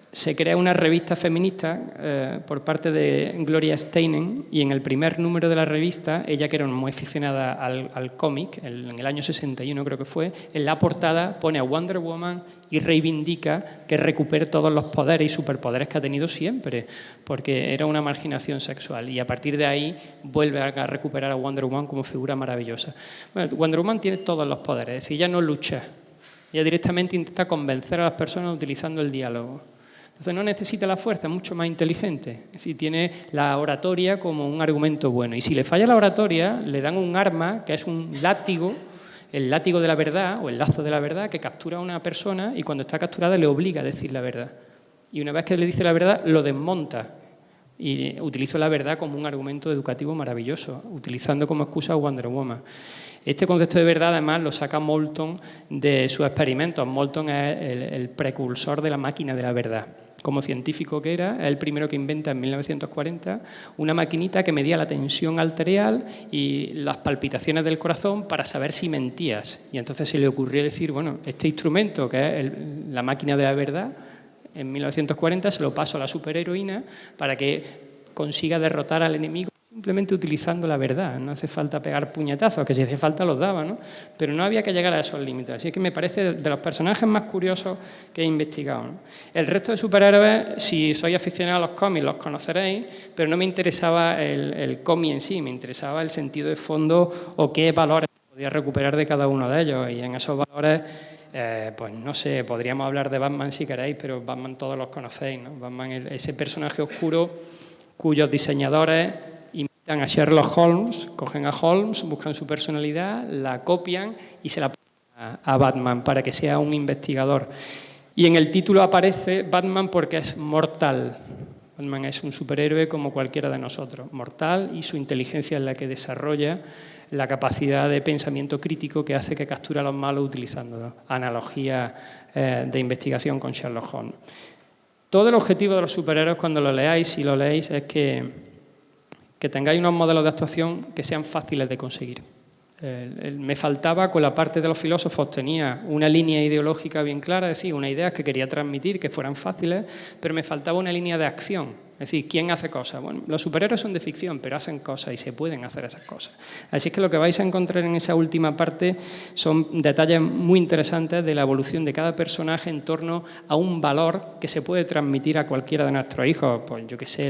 se crea una revista feminista por parte de Gloria Steinem y en el primer número de la revista, ella que era muy aficionada al cómic, en el año 61 creo que fue, en la portada pone a Wonder Woman y reivindica que recupere todos los poderes y superpoderes que ha tenido siempre, porque era una marginación sexual y a partir de ahí vuelve a recuperar a Wonder Woman como figura maravillosa. Bueno, Wonder Woman tiene todos los poderes, es decir, ella no lucha, ella directamente intenta convencer a las personas utilizando el diálogo. Entonces no necesita la fuerza, es mucho más inteligente. Es decir, tiene la oratoria como un argumento bueno. Y si le falla la oratoria, le dan un arma que es un látigo, el látigo de la verdad o el lazo de la verdad, que captura a una persona y cuando está capturada le obliga a decir la verdad. Y una vez que le dice la verdad, lo desmonta. Y utiliza la verdad como un argumento educativo maravilloso, utilizando como excusa a Wonder Woman. Este concepto de verdad, además, lo saca Moulton de sus experimentos. Moulton es el precursor de la máquina de la verdad. Como científico que era, es el primero que inventa en 1940 una maquinita que medía la tensión arterial y las palpitaciones del corazón para saber si mentías. Y entonces se le ocurrió decir, bueno, este instrumento, que es la máquina de la verdad, en 1940 se lo paso a la superheroína para que consiga derrotar al enemigo simplemente utilizando la verdad. No hace falta pegar puñetazos, que si hacía falta los daba, ¿no? Pero no había que llegar a esos límites. Así que me parece de los personajes más curiosos que he investigado, ¿no? El resto de superhéroes, si sois aficionados a los cómics, los conoceréis, pero no me interesaba el cómic en sí, me interesaba el sentido de fondo o qué valores podía recuperar de cada uno de ellos. Y en esos valores, pues no sé, podríamos hablar de Batman si queréis, pero Batman todos los conocéis, ¿no? Batman es ese personaje oscuro cuyos diseñadores imitan a Sherlock Holmes, cogen a Holmes, buscan su personalidad, la copian y se la ponen a Batman para que sea un investigador. Y en el título aparece Batman porque es mortal. Batman es un superhéroe como cualquiera de nosotros, mortal, y su inteligencia es la que desarrolla la capacidad de pensamiento crítico que hace que capture a los malos utilizando analogías de investigación con Sherlock Holmes. Todo el objetivo de los superhéroes cuando lo leáis, si lo leéis, es que tengáis unos modelos de actuación que sean fáciles de conseguir. Me faltaba, con la parte de los filósofos, tenía una línea ideológica bien clara, es decir, unas ideas que quería transmitir, que fueran fáciles, pero me faltaba una línea de acción. Es decir, ¿quién hace cosas? Bueno, los superhéroes son de ficción, pero hacen cosas y se pueden hacer esas cosas. Así es que lo que vais a encontrar en esa última parte son detalles muy interesantes de la evolución de cada personaje en torno a un valor que se puede transmitir a cualquiera de nuestros hijos. Pues yo qué sé,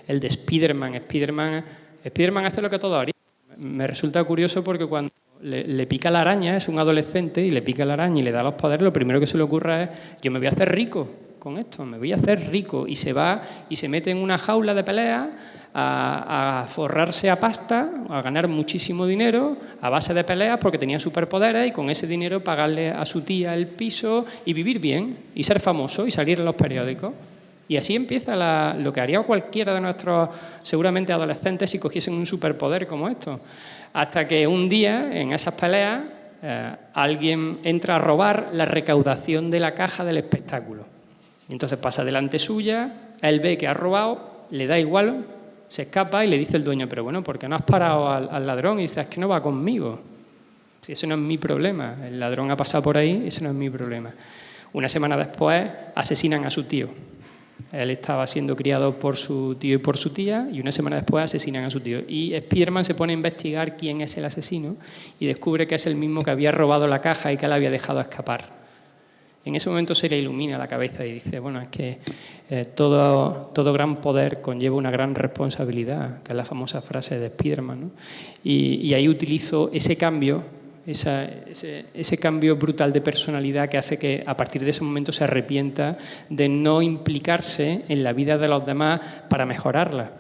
el de Spiderman. Spiderman hace lo que todos harían. Me resulta curioso porque cuando le pica la araña, es un adolescente, y le pica la araña y le da los poderes, lo primero que se le ocurre es, yo me voy a hacer rico con esto, me voy a hacer rico, y se va y se mete en una jaula de pelea a forrarse a pasta, a ganar muchísimo dinero a base de peleas porque tenía superpoderes, y con ese dinero pagarle a su tía el piso y vivir bien y ser famoso y salir en los periódicos. Y así empieza lo que haría cualquiera de nuestros, seguramente, adolescentes si cogiesen un superpoder como esto. Hasta que un día, en esas peleas, alguien entra a robar la recaudación de la caja del espectáculo. Y entonces pasa delante suya, él ve que ha robado, le da igual, se escapa y le dice el dueño, pero bueno, ¿por qué no has parado al ladrón? Y dice, es que no va conmigo. Si eso no es mi problema, el ladrón ha pasado por ahí, eso no es mi problema. Una semana después asesinan a su tío. Él estaba siendo criado por su tío y por su tía, y una semana después asesinan a su tío. Y Spiderman se pone a investigar quién es el asesino y descubre que es el mismo que había robado la caja y que la había dejado escapar. En ese momento se le ilumina la cabeza y dice, bueno, es que todo gran poder conlleva una gran responsabilidad, que es la famosa frase de Spiderman, ¿no? Y ahí utilizo ese cambio, ese cambio brutal de personalidad que hace que a partir de ese momento se arrepienta de no implicarse en la vida de los demás para mejorarla.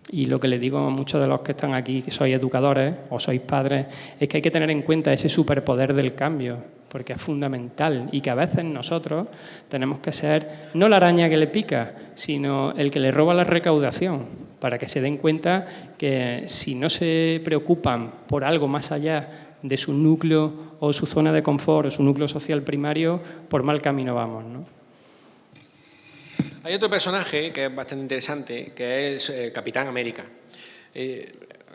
Y lo que le digo a muchos de los que están aquí, que sois educadores o sois padres, es que hay que tener en cuenta ese superpoder del cambio, porque es fundamental, y que a veces nosotros tenemos que ser no la araña que le pica, sino el que le roba la recaudación, para que se den cuenta que si no se preocupan por algo más allá de su núcleo o su zona de confort o su núcleo social primario, por mal camino vamos, ¿no? Hay otro personaje que es bastante interesante, que es Capitán América.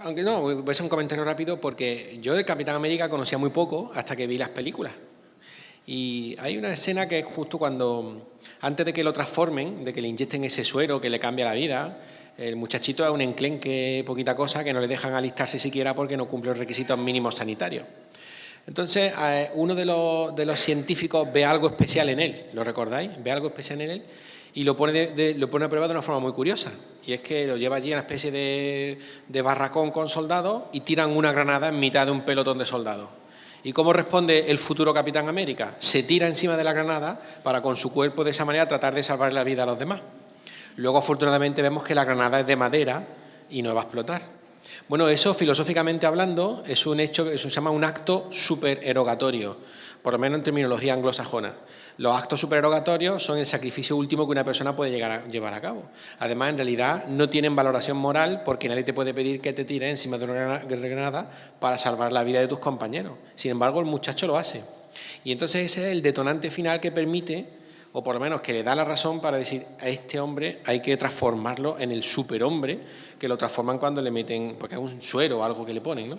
Aunque no, voy a hacer un comentario rápido porque yo de Capitán América conocía muy poco hasta que vi las películas. Y hay una escena que es justo cuando, antes de que lo transformen, de que le inyecten ese suero que le cambia la vida, el muchachito es un enclenque, poquita cosa, que no le dejan alistarse siquiera porque no cumple los requisitos mínimos sanitarios. Entonces, uno de los científicos ve algo especial en él, ¿lo recordáis? Ve algo especial en él y lo pone a prueba de una forma muy curiosa. Y es que lo lleva allí a una especie de barracón con soldados y tiran una granada en mitad de un pelotón de soldados. ¿Y cómo responde el futuro Capitán América? Se tira encima de la granada para con su cuerpo de esa manera tratar de salvar la vida a los demás. Luego, afortunadamente, vemos que la granada es de madera y no va a explotar. Bueno, eso, filosóficamente hablando, es un hecho, eso se llama un acto supererogatorio, por lo menos en terminología anglosajona. Los actos supererogatorios son el sacrificio último que una persona puede llevar a cabo. Además, en realidad, no tienen valoración moral porque nadie te puede pedir que te tires encima de una granada para salvar la vida de tus compañeros. Sin embargo, el muchacho lo hace. Y entonces ese es el detonante final que permite, o por lo menos que le da la razón para decir a este hombre hay que transformarlo en el superhombre, que lo transforman cuando le meten, porque es un suero o algo que le ponen, ¿no?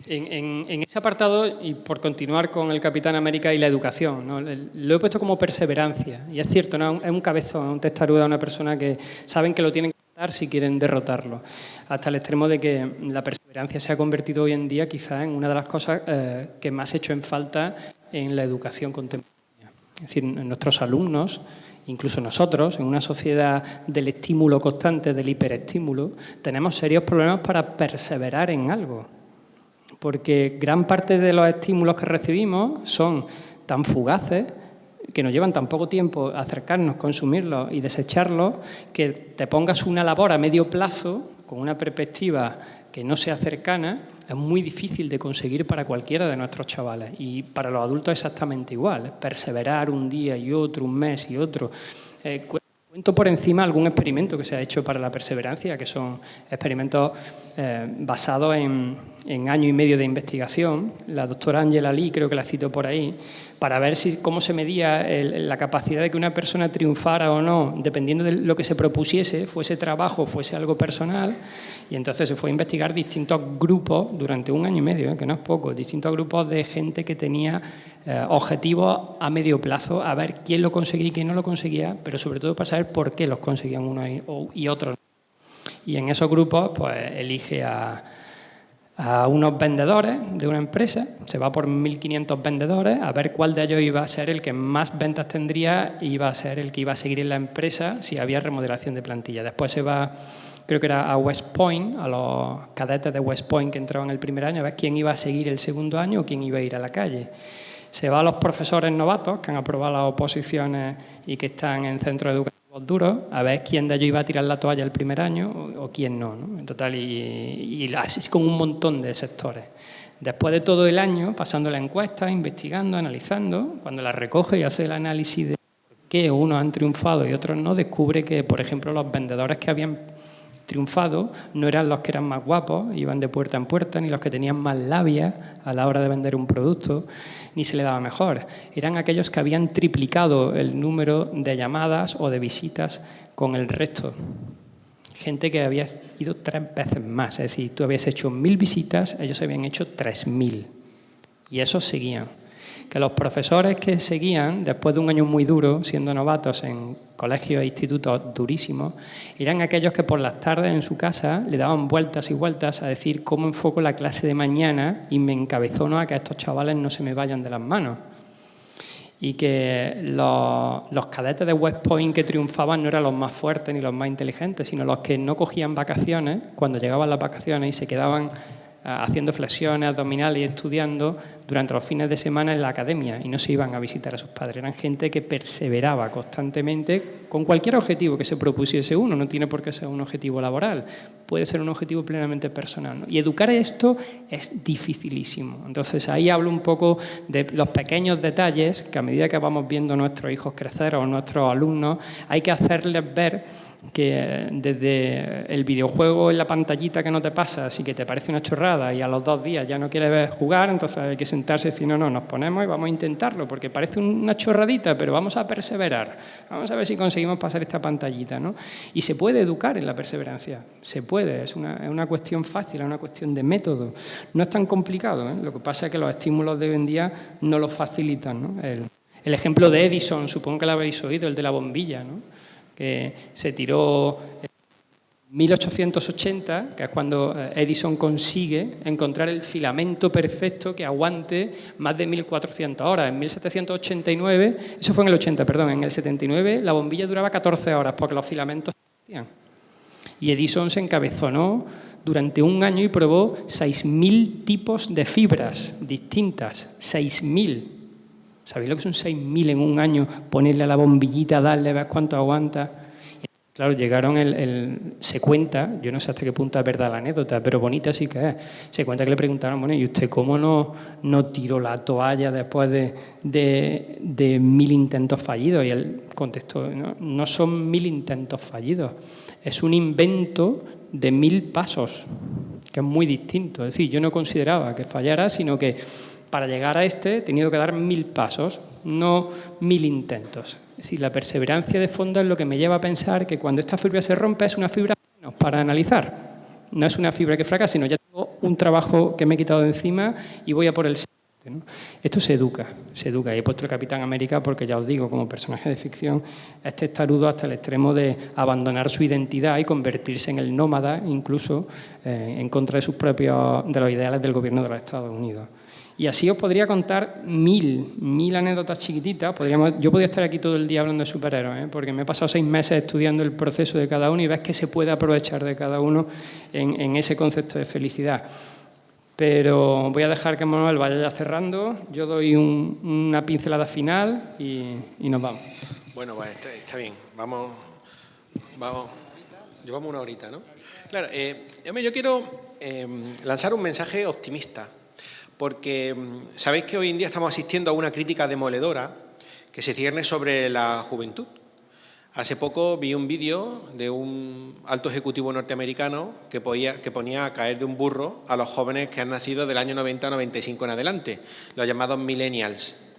En ese apartado, y por continuar con el Capitán América y la educación, ¿no? Lo he puesto como perseverancia. Y es cierto, ¿no? Es un cabezón, un testarudo, una persona que saben que lo tienen que matar si quieren derrotarlo. Hasta el extremo de que la perseverancia se ha convertido hoy en día quizás en una de las cosas que más he hecho en falta en la educación contemporánea. Es decir, nuestros alumnos, incluso nosotros, en una sociedad del estímulo constante, del hiperestímulo, tenemos serios problemas para perseverar en algo. Porque gran parte de los estímulos que recibimos son tan fugaces que nos llevan tan poco tiempo acercarnos, consumirlos y desecharlos, que te pongas una labor a medio plazo con una perspectiva que no sea cercana, es muy difícil de conseguir para cualquiera de nuestros chavales. Y para los adultos exactamente igual. Perseverar un día y otro, un mes y otro. Cuento por encima algún experimento que se ha hecho para la perseverancia, que son experimentos basados en año y medio de investigación. La doctora Angela Lee, creo que la cito por ahí, para ver cómo se medía la capacidad de que una persona triunfara o no, dependiendo de lo que se propusiese, fuese trabajo, fuese algo personal. Y entonces se fue a investigar distintos grupos durante un año y medio, que no es poco, distintos grupos de gente que tenía objetivos a medio plazo, a ver quién lo conseguía y quién no lo conseguía, pero sobre todo para saber por qué los conseguían unos y otros. Y en esos grupos pues elige a unos vendedores de una empresa, se va por 1.500 vendedores a ver cuál de ellos iba a ser el que más ventas tendría y iba a ser el que iba a seguir en la empresa si había remodelación de plantilla. Después se va, creo que era a West Point, a los cadetes de West Point que entraban el primer año, a ver quién iba a seguir el segundo año o quién iba a ir a la calle. Se va a los profesores novatos que han aprobado las oposiciones y que están en centros educativos duros, a ver quién de ellos iba a tirar la toalla el primer año o quién no, ¿no? En total, y así con un montón de sectores. Después de todo el año, pasando la encuesta, investigando, analizando, cuando la recoge y hace el análisis de por qué unos han triunfado y otros no, descubre que, por ejemplo, los vendedores que habían triunfado no eran los que eran más guapos, iban de puerta en puerta, ni los que tenían más labia a la hora de vender un producto, ni se le daba mejor. Eran aquellos que habían triplicado el número de llamadas o de visitas con el resto. Gente que había ido 3 veces más. Es decir, tú habías hecho 1.000 visitas, ellos habían hecho 3.000. Y esos seguían. Que los profesores que seguían, después de un año muy duro, siendo novatos en colegios e institutos durísimos, eran aquellos que por las tardes en su casa le daban vueltas y vueltas a decir cómo enfoco la clase de mañana y me encabezono a que estos chavales no se me vayan de las manos. Y que los cadetes de West Point que triunfaban no eran los más fuertes ni los más inteligentes, sino los que no cogían vacaciones cuando llegaban las vacaciones y se quedaban haciendo flexiones abdominales y estudiando durante los fines de semana en la academia y no se iban a visitar a sus padres. Eran gente que perseveraba constantemente con cualquier objetivo que se propusiese uno. No tiene por qué ser un objetivo laboral, puede ser un objetivo plenamente personal, ¿no? Y educar esto es dificilísimo. Entonces ahí hablo un poco de los pequeños detalles que a medida que vamos viendo a nuestros hijos crecer o a nuestros alumnos, hay que hacerles ver que desde el videojuego en la pantallita que no te pasas y que te parece una chorrada y a los 2 días ya no quieres jugar, entonces hay que sentarse y decir, no, nos ponemos y vamos a intentarlo, porque parece una chorradita, pero vamos a perseverar, vamos a ver si conseguimos pasar esta pantallita, ¿no? Y se puede educar en la perseverancia, se puede, es una cuestión fácil, es una cuestión de método, no es tan complicado, ¿eh? Lo que pasa es que los estímulos de hoy en día no lo facilitan, ¿no? El ejemplo de Edison, supongo que lo habéis oído, el de la bombilla, ¿no? Que se tiró en 1880, que es cuando Edison consigue encontrar el filamento perfecto que aguante más de 1.400 horas. En 1789, eso fue en el 80, perdón, en el 79 la bombilla duraba 14 horas porque los filamentos se hacían. Y Edison se encabezonó durante un año y probó 6.000 tipos de fibras distintas. 6.000. ¿Sabéis lo que son 6.000 en un año? Ponerle a la bombillita, darle, ver cuánto aguanta. Claro, llegaron, se cuenta, yo no sé hasta qué punto es verdad la anécdota, pero bonita sí que es. Se cuenta que le preguntaron, bueno, ¿y usted cómo no tiró la toalla después de 1.000 intentos fallidos? Y él contestó, no son 1.000 intentos fallidos, es un invento de 1.000 pasos, que es muy distinto. Es decir, yo no consideraba que fallara, sino que para llegar a he tenido que dar 1.000 pasos, no 1.000 intentos. Es decir, la perseverancia de fondo es lo que me lleva a pensar que cuando esta fibra se rompe es una fibra menos para analizar. No es una fibra que fracasa, sino ya tengo un trabajo que me he quitado de encima y voy a por el siguiente, ¿no? Esto se educa. Y he puesto el Capitán América porque ya os digo, como personaje de ficción, es testarudo hasta el extremo de abandonar su identidad y convertirse en el nómada, incluso en contra de los ideales del gobierno de los Estados Unidos. Y así os podría contar mil anécdotas chiquititas. Yo podría estar aquí todo el día hablando de superhéroes, porque me he pasado 6 meses estudiando el proceso de cada uno y ves que se puede aprovechar de cada uno en ese concepto de felicidad. Pero voy a dejar que Manuel vaya ya cerrando. Yo doy una pincelada final y nos vamos. Bueno, pues está bien. Vamos. Llevamos una horita, ¿no? Claro, yo quiero lanzar un mensaje optimista. Porque sabéis que hoy en día estamos asistiendo a una crítica demoledora que se cierne sobre la juventud. Hace poco vi un vídeo de un alto ejecutivo norteamericano que ponía a caer de un burro a los jóvenes que han nacido del año 90 a 95 en adelante, los llamados millennials.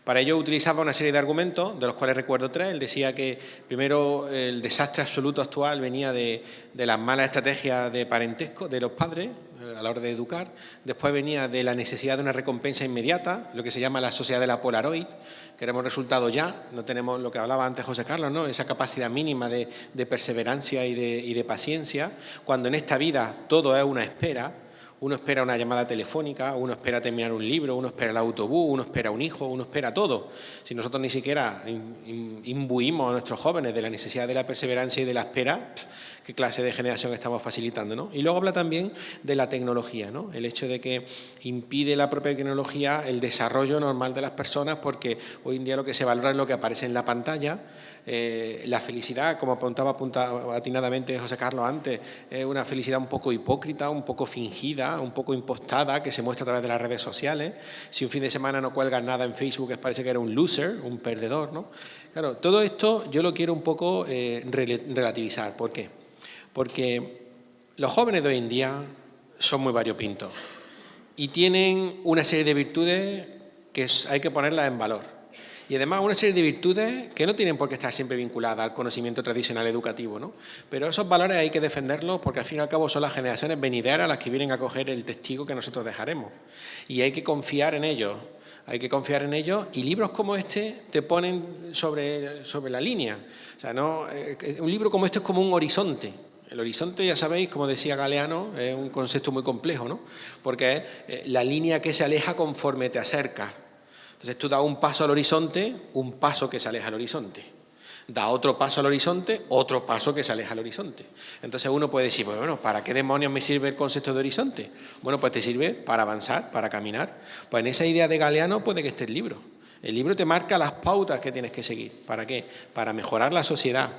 Para ello utilizaba una serie de argumentos, de los cuales recuerdo 3. Él decía que, primero, el desastre absoluto actual venía de las malas estrategias de parentesco de los padres a la hora de educar. Después venía de la necesidad de una recompensa inmediata, lo que se llama la sociedad de la Polaroid. Queremos resultados ya, no tenemos lo que hablaba antes José Carlos, ¿no? Esa capacidad mínima de perseverancia y de paciencia, cuando en esta vida todo es una espera. Uno espera una llamada telefónica, uno espera terminar un libro, uno espera el autobús, uno espera un hijo, uno espera todo. Si nosotros ni siquiera imbuimos a nuestros jóvenes de la necesidad de la perseverancia y de la espera, ¿qué clase de generación estamos facilitando, ¿no? Y luego habla también de la tecnología, ¿no? El hecho de que impide la propia tecnología el desarrollo normal de las personas, porque hoy en día lo que se valora es lo que aparece en la pantalla. La felicidad, como apuntaba atinadamente José Carlos antes, es una felicidad un poco hipócrita, un poco fingida, un poco impostada, que se muestra a través de las redes sociales. Si un fin de semana no cuelgas nada en Facebook, parece que eres un loser, un perdedor, ¿no? Claro, todo esto yo lo quiero un poco relativizar. ¿Por qué? Porque los jóvenes de hoy en día son muy variopintos y tienen una serie de virtudes que hay que ponerlas en valor. Y además una serie de virtudes que no tienen por qué estar siempre vinculadas al conocimiento tradicional educativo, ¿no? Pero esos valores hay que defenderlos porque al fin y al cabo son las generaciones venideras las que vienen a coger el testigo que nosotros dejaremos. Y hay que confiar en ellos. Hay que confiar en ellos y libros como este te ponen sobre la línea. O sea, un libro como este es como un horizonte. El horizonte, ya sabéis, como decía Galeano, es un concepto muy complejo, ¿no? Porque es la línea que se aleja conforme te acercas. Entonces tú das un paso al horizonte, un paso que se aleja al horizonte. Da otro paso al horizonte, otro paso que se aleja al horizonte. Entonces uno puede decir, bueno, ¿para qué demonios me sirve el concepto de horizonte? Bueno, pues te sirve para avanzar, para caminar. Pues en esa idea de Galeano puede que esté el libro. El libro te marca las pautas que tienes que seguir. ¿Para qué? Para mejorar la sociedad,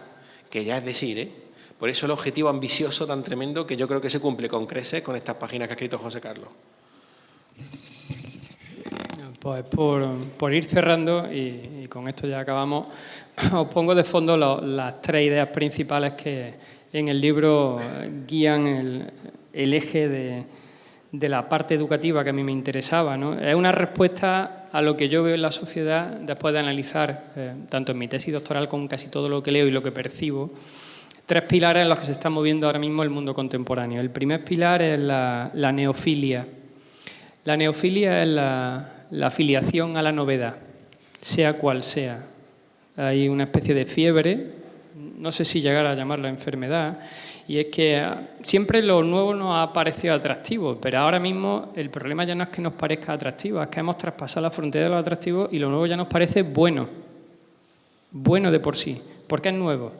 que ya es decir, por eso el objetivo ambicioso tan tremendo que yo creo que se cumple con creces con estas páginas que ha escrito José Carlos. Pues por ir cerrando, y con esto ya acabamos, os pongo de fondo las 3 ideas principales que en el libro guían el eje de la parte educativa que a mí me interesaba, ¿no? Es una respuesta a lo que yo veo en la sociedad después de analizar, tanto en mi tesis doctoral como casi todo lo que leo y lo que percibo, 3 pilares en los que se está moviendo ahora mismo el mundo contemporáneo. El primer pilar es la neofilia. La neofilia es la afiliación a la novedad, sea cual sea. Hay una especie de fiebre, no sé si llegar a llamarla enfermedad, y es que siempre lo nuevo nos ha parecido atractivo, pero ahora mismo el problema ya no es que nos parezca atractivo, es que hemos traspasado la frontera de lo atractivo y lo nuevo ya nos parece bueno de por sí, porque es nuevo.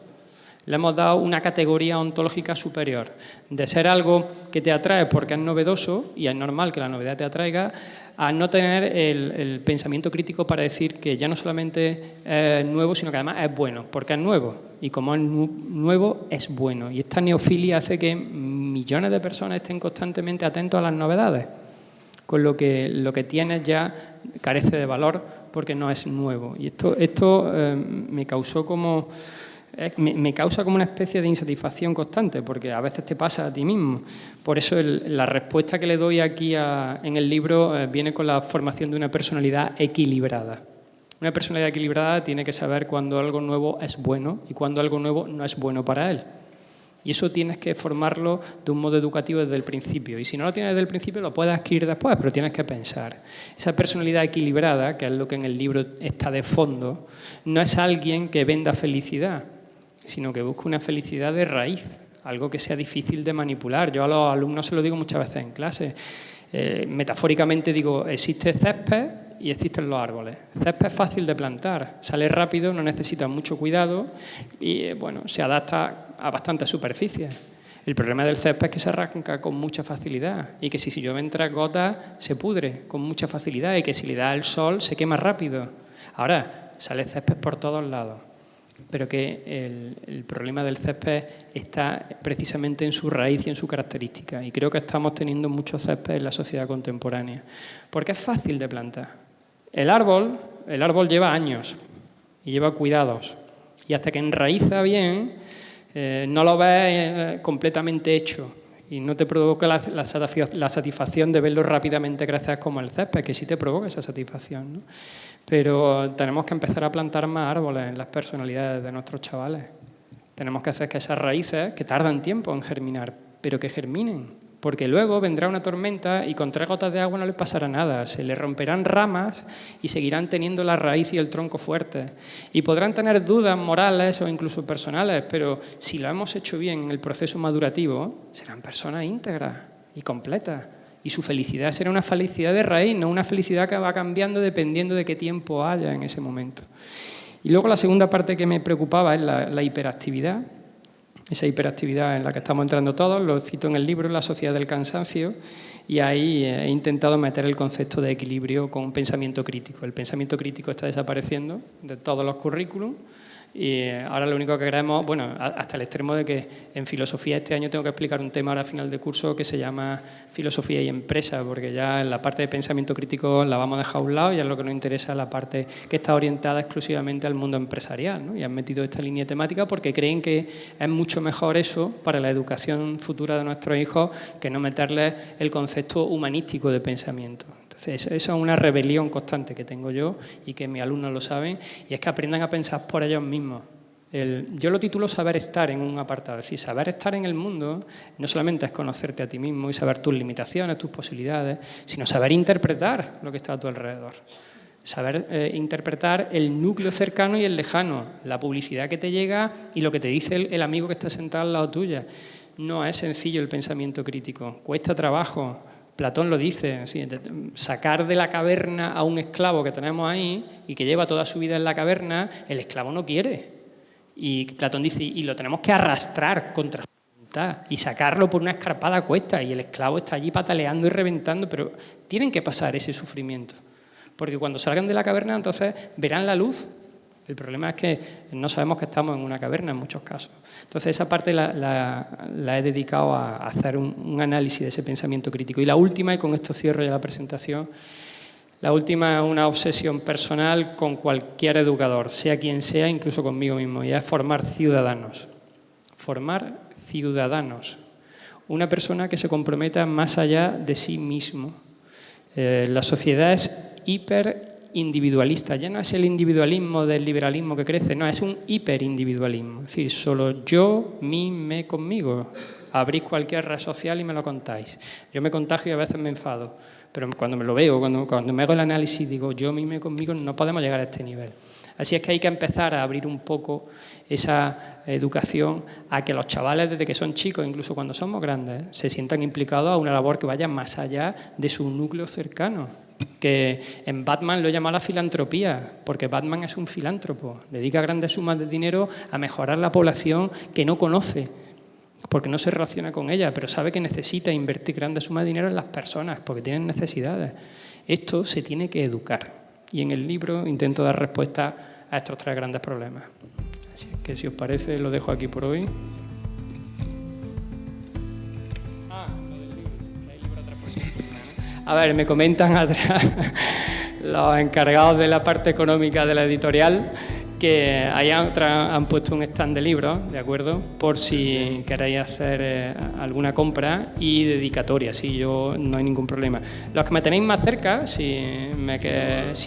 Le hemos dado una categoría ontológica superior, de ser algo que te atrae porque es novedoso, y es normal que la novedad te atraiga, a no tener el pensamiento crítico para decir que ya no solamente es nuevo, sino que además es bueno, porque es nuevo. Y como es nuevo, es bueno. Y esta neofilia hace que millones de personas estén constantemente atentos a las novedades, con lo que tienes ya carece de valor porque no es nuevo. Y esto me causó como... Me causa como una especie de insatisfacción constante, porque a veces te pasa a ti mismo. Por eso la respuesta que le doy aquí en el libro viene con la formación de una personalidad equilibrada. Una personalidad equilibrada tiene que saber cuándo algo nuevo es bueno y cuándo algo nuevo no es bueno para él. Y eso tienes que formarlo de un modo educativo desde el principio. Y si no lo tienes desde el principio, lo puedes adquirir después, pero tienes que pensar. Esa personalidad equilibrada, que es lo que en el libro está de fondo, no es alguien que venda felicidad, sino que busca una felicidad de raíz, algo que sea difícil de manipular. Yo a los alumnos se lo digo muchas veces en clase. Metafóricamente digo, existe césped y existen los árboles. Césped es fácil de plantar, sale rápido, no necesita mucho cuidado y bueno, se adapta a bastantes superficies. El problema del césped es que se arranca con mucha facilidad y que si llueven 3 gotas se pudre con mucha facilidad y que si le da el sol se quema rápido. Ahora, sale césped por todos lados, pero que el problema del césped está precisamente en su raíz y en su característica. Y creo que estamos teniendo muchos céspedes en la sociedad contemporánea, porque es fácil de plantar. El árbol lleva años y lleva cuidados, y hasta que enraiza bien, no lo ves completamente hecho y no te provoca la satisfacción de verlo rápidamente crecer como el césped, que sí te provoca esa satisfacción, ¿no? Pero tenemos que empezar a plantar más árboles en las personalidades de nuestros chavales. Tenemos que hacer que esas raíces, que tardan tiempo en germinar, pero que germinen. Porque luego vendrá una tormenta y con 3 gotas de agua no les pasará nada. Se les romperán ramas y seguirán teniendo la raíz y el tronco fuertes. Y podrán tener dudas morales o incluso personales, pero si lo hemos hecho bien en el proceso madurativo, serán personas íntegras y completas. Y su felicidad será una felicidad de raíz, no una felicidad que va cambiando dependiendo de qué tiempo haya en ese momento. Y luego la segunda parte que me preocupaba es la hiperactividad. Esa hiperactividad en la que estamos entrando todos, lo cito en el libro, La sociedad del cansancio, y ahí he intentado meter el concepto de equilibrio con un pensamiento crítico. El pensamiento crítico está desapareciendo de todos los currículums y ahora lo único que queremos, bueno, hasta el extremo de que en filosofía este año tengo que explicar un tema ahora a final de curso que se llama filosofía y empresa, porque ya en la parte de pensamiento crítico la vamos a dejar a un lado y es lo que nos interesa la parte que está orientada exclusivamente al mundo empresarial, ¿no? Y han metido esta línea temática porque creen que es mucho mejor eso para la educación futura de nuestros hijos que no meterles el concepto humanístico de pensamiento. Entonces, eso es una rebelión constante que tengo yo y que mis alumnos lo saben, y es que aprendan a pensar por ellos mismos. Yo lo titulo saber estar en un apartado, es decir, saber estar en el mundo no solamente es conocerte a ti mismo y saber tus limitaciones, tus posibilidades, sino saber interpretar lo que está a tu alrededor. Saber interpretar el núcleo cercano y el lejano, la publicidad que te llega y lo que te dice el amigo que está sentado al lado tuya. No es sencillo el pensamiento crítico, cuesta trabajo. Platón lo dice, ¿sí? Sacar de la caverna a un esclavo que tenemos ahí y que lleva toda su vida en la caverna, el esclavo no quiere. Y Platón dice, y lo tenemos que arrastrar contra su voluntad y sacarlo por una escarpada cuesta, y el esclavo está allí pataleando y reventando, pero tienen que pasar ese sufrimiento, porque cuando salgan de la caverna entonces verán la luz. El problema es que no sabemos que estamos en una caverna en muchos casos. Entonces esa parte la he dedicado a hacer un análisis de ese pensamiento crítico. Y la última, y con esto cierro ya la presentación, la última es una obsesión personal con cualquier educador, sea quien sea, incluso conmigo mismo, y es formar ciudadanos. Formar ciudadanos. Una persona que se comprometa más allá de sí mismo. La sociedad es hiperindividualista. Ya no es el individualismo del liberalismo que crece, no, es un hiperindividualismo. Es decir, solo yo, mí, me, conmigo. Abrís cualquier red social y me lo contáis. Yo me contagio y a veces me enfado, pero cuando me lo veo, cuando me hago el análisis, digo, yo, mí, me, conmigo, no podemos llegar a este nivel. Así es que hay que empezar a abrir un poco esa educación a que los chavales, desde que son chicos, incluso cuando somos grandes, se sientan implicados a una labor que vaya más allá de su núcleo cercano. Que en Batman lo llama la filantropía, porque Batman es un filántropo, dedica grandes sumas de dinero a mejorar la población que no conoce, porque no se relaciona con ella, pero sabe que necesita invertir grandes sumas de dinero en las personas, porque tienen necesidades. Esto se tiene que educar, y en el libro intento dar respuesta a estos 3 grandes problemas. Así que, si os parece, lo dejo aquí por hoy. A ver, me comentan atrás los encargados de la parte económica de la editorial que allá han puesto un stand de libros, ¿de acuerdo? Por si queréis hacer alguna compra y dedicatoria, sí, yo no hay ningún problema. Los que me tenéis más cerca, si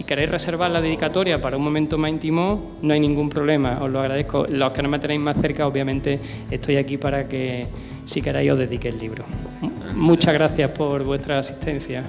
queréis reservar la dedicatoria para un momento más íntimo, no hay ningún problema, os lo agradezco. Los que no me tenéis más cerca, obviamente, estoy aquí para que, si queréis, os dedique el libro. Muchas gracias por vuestra asistencia.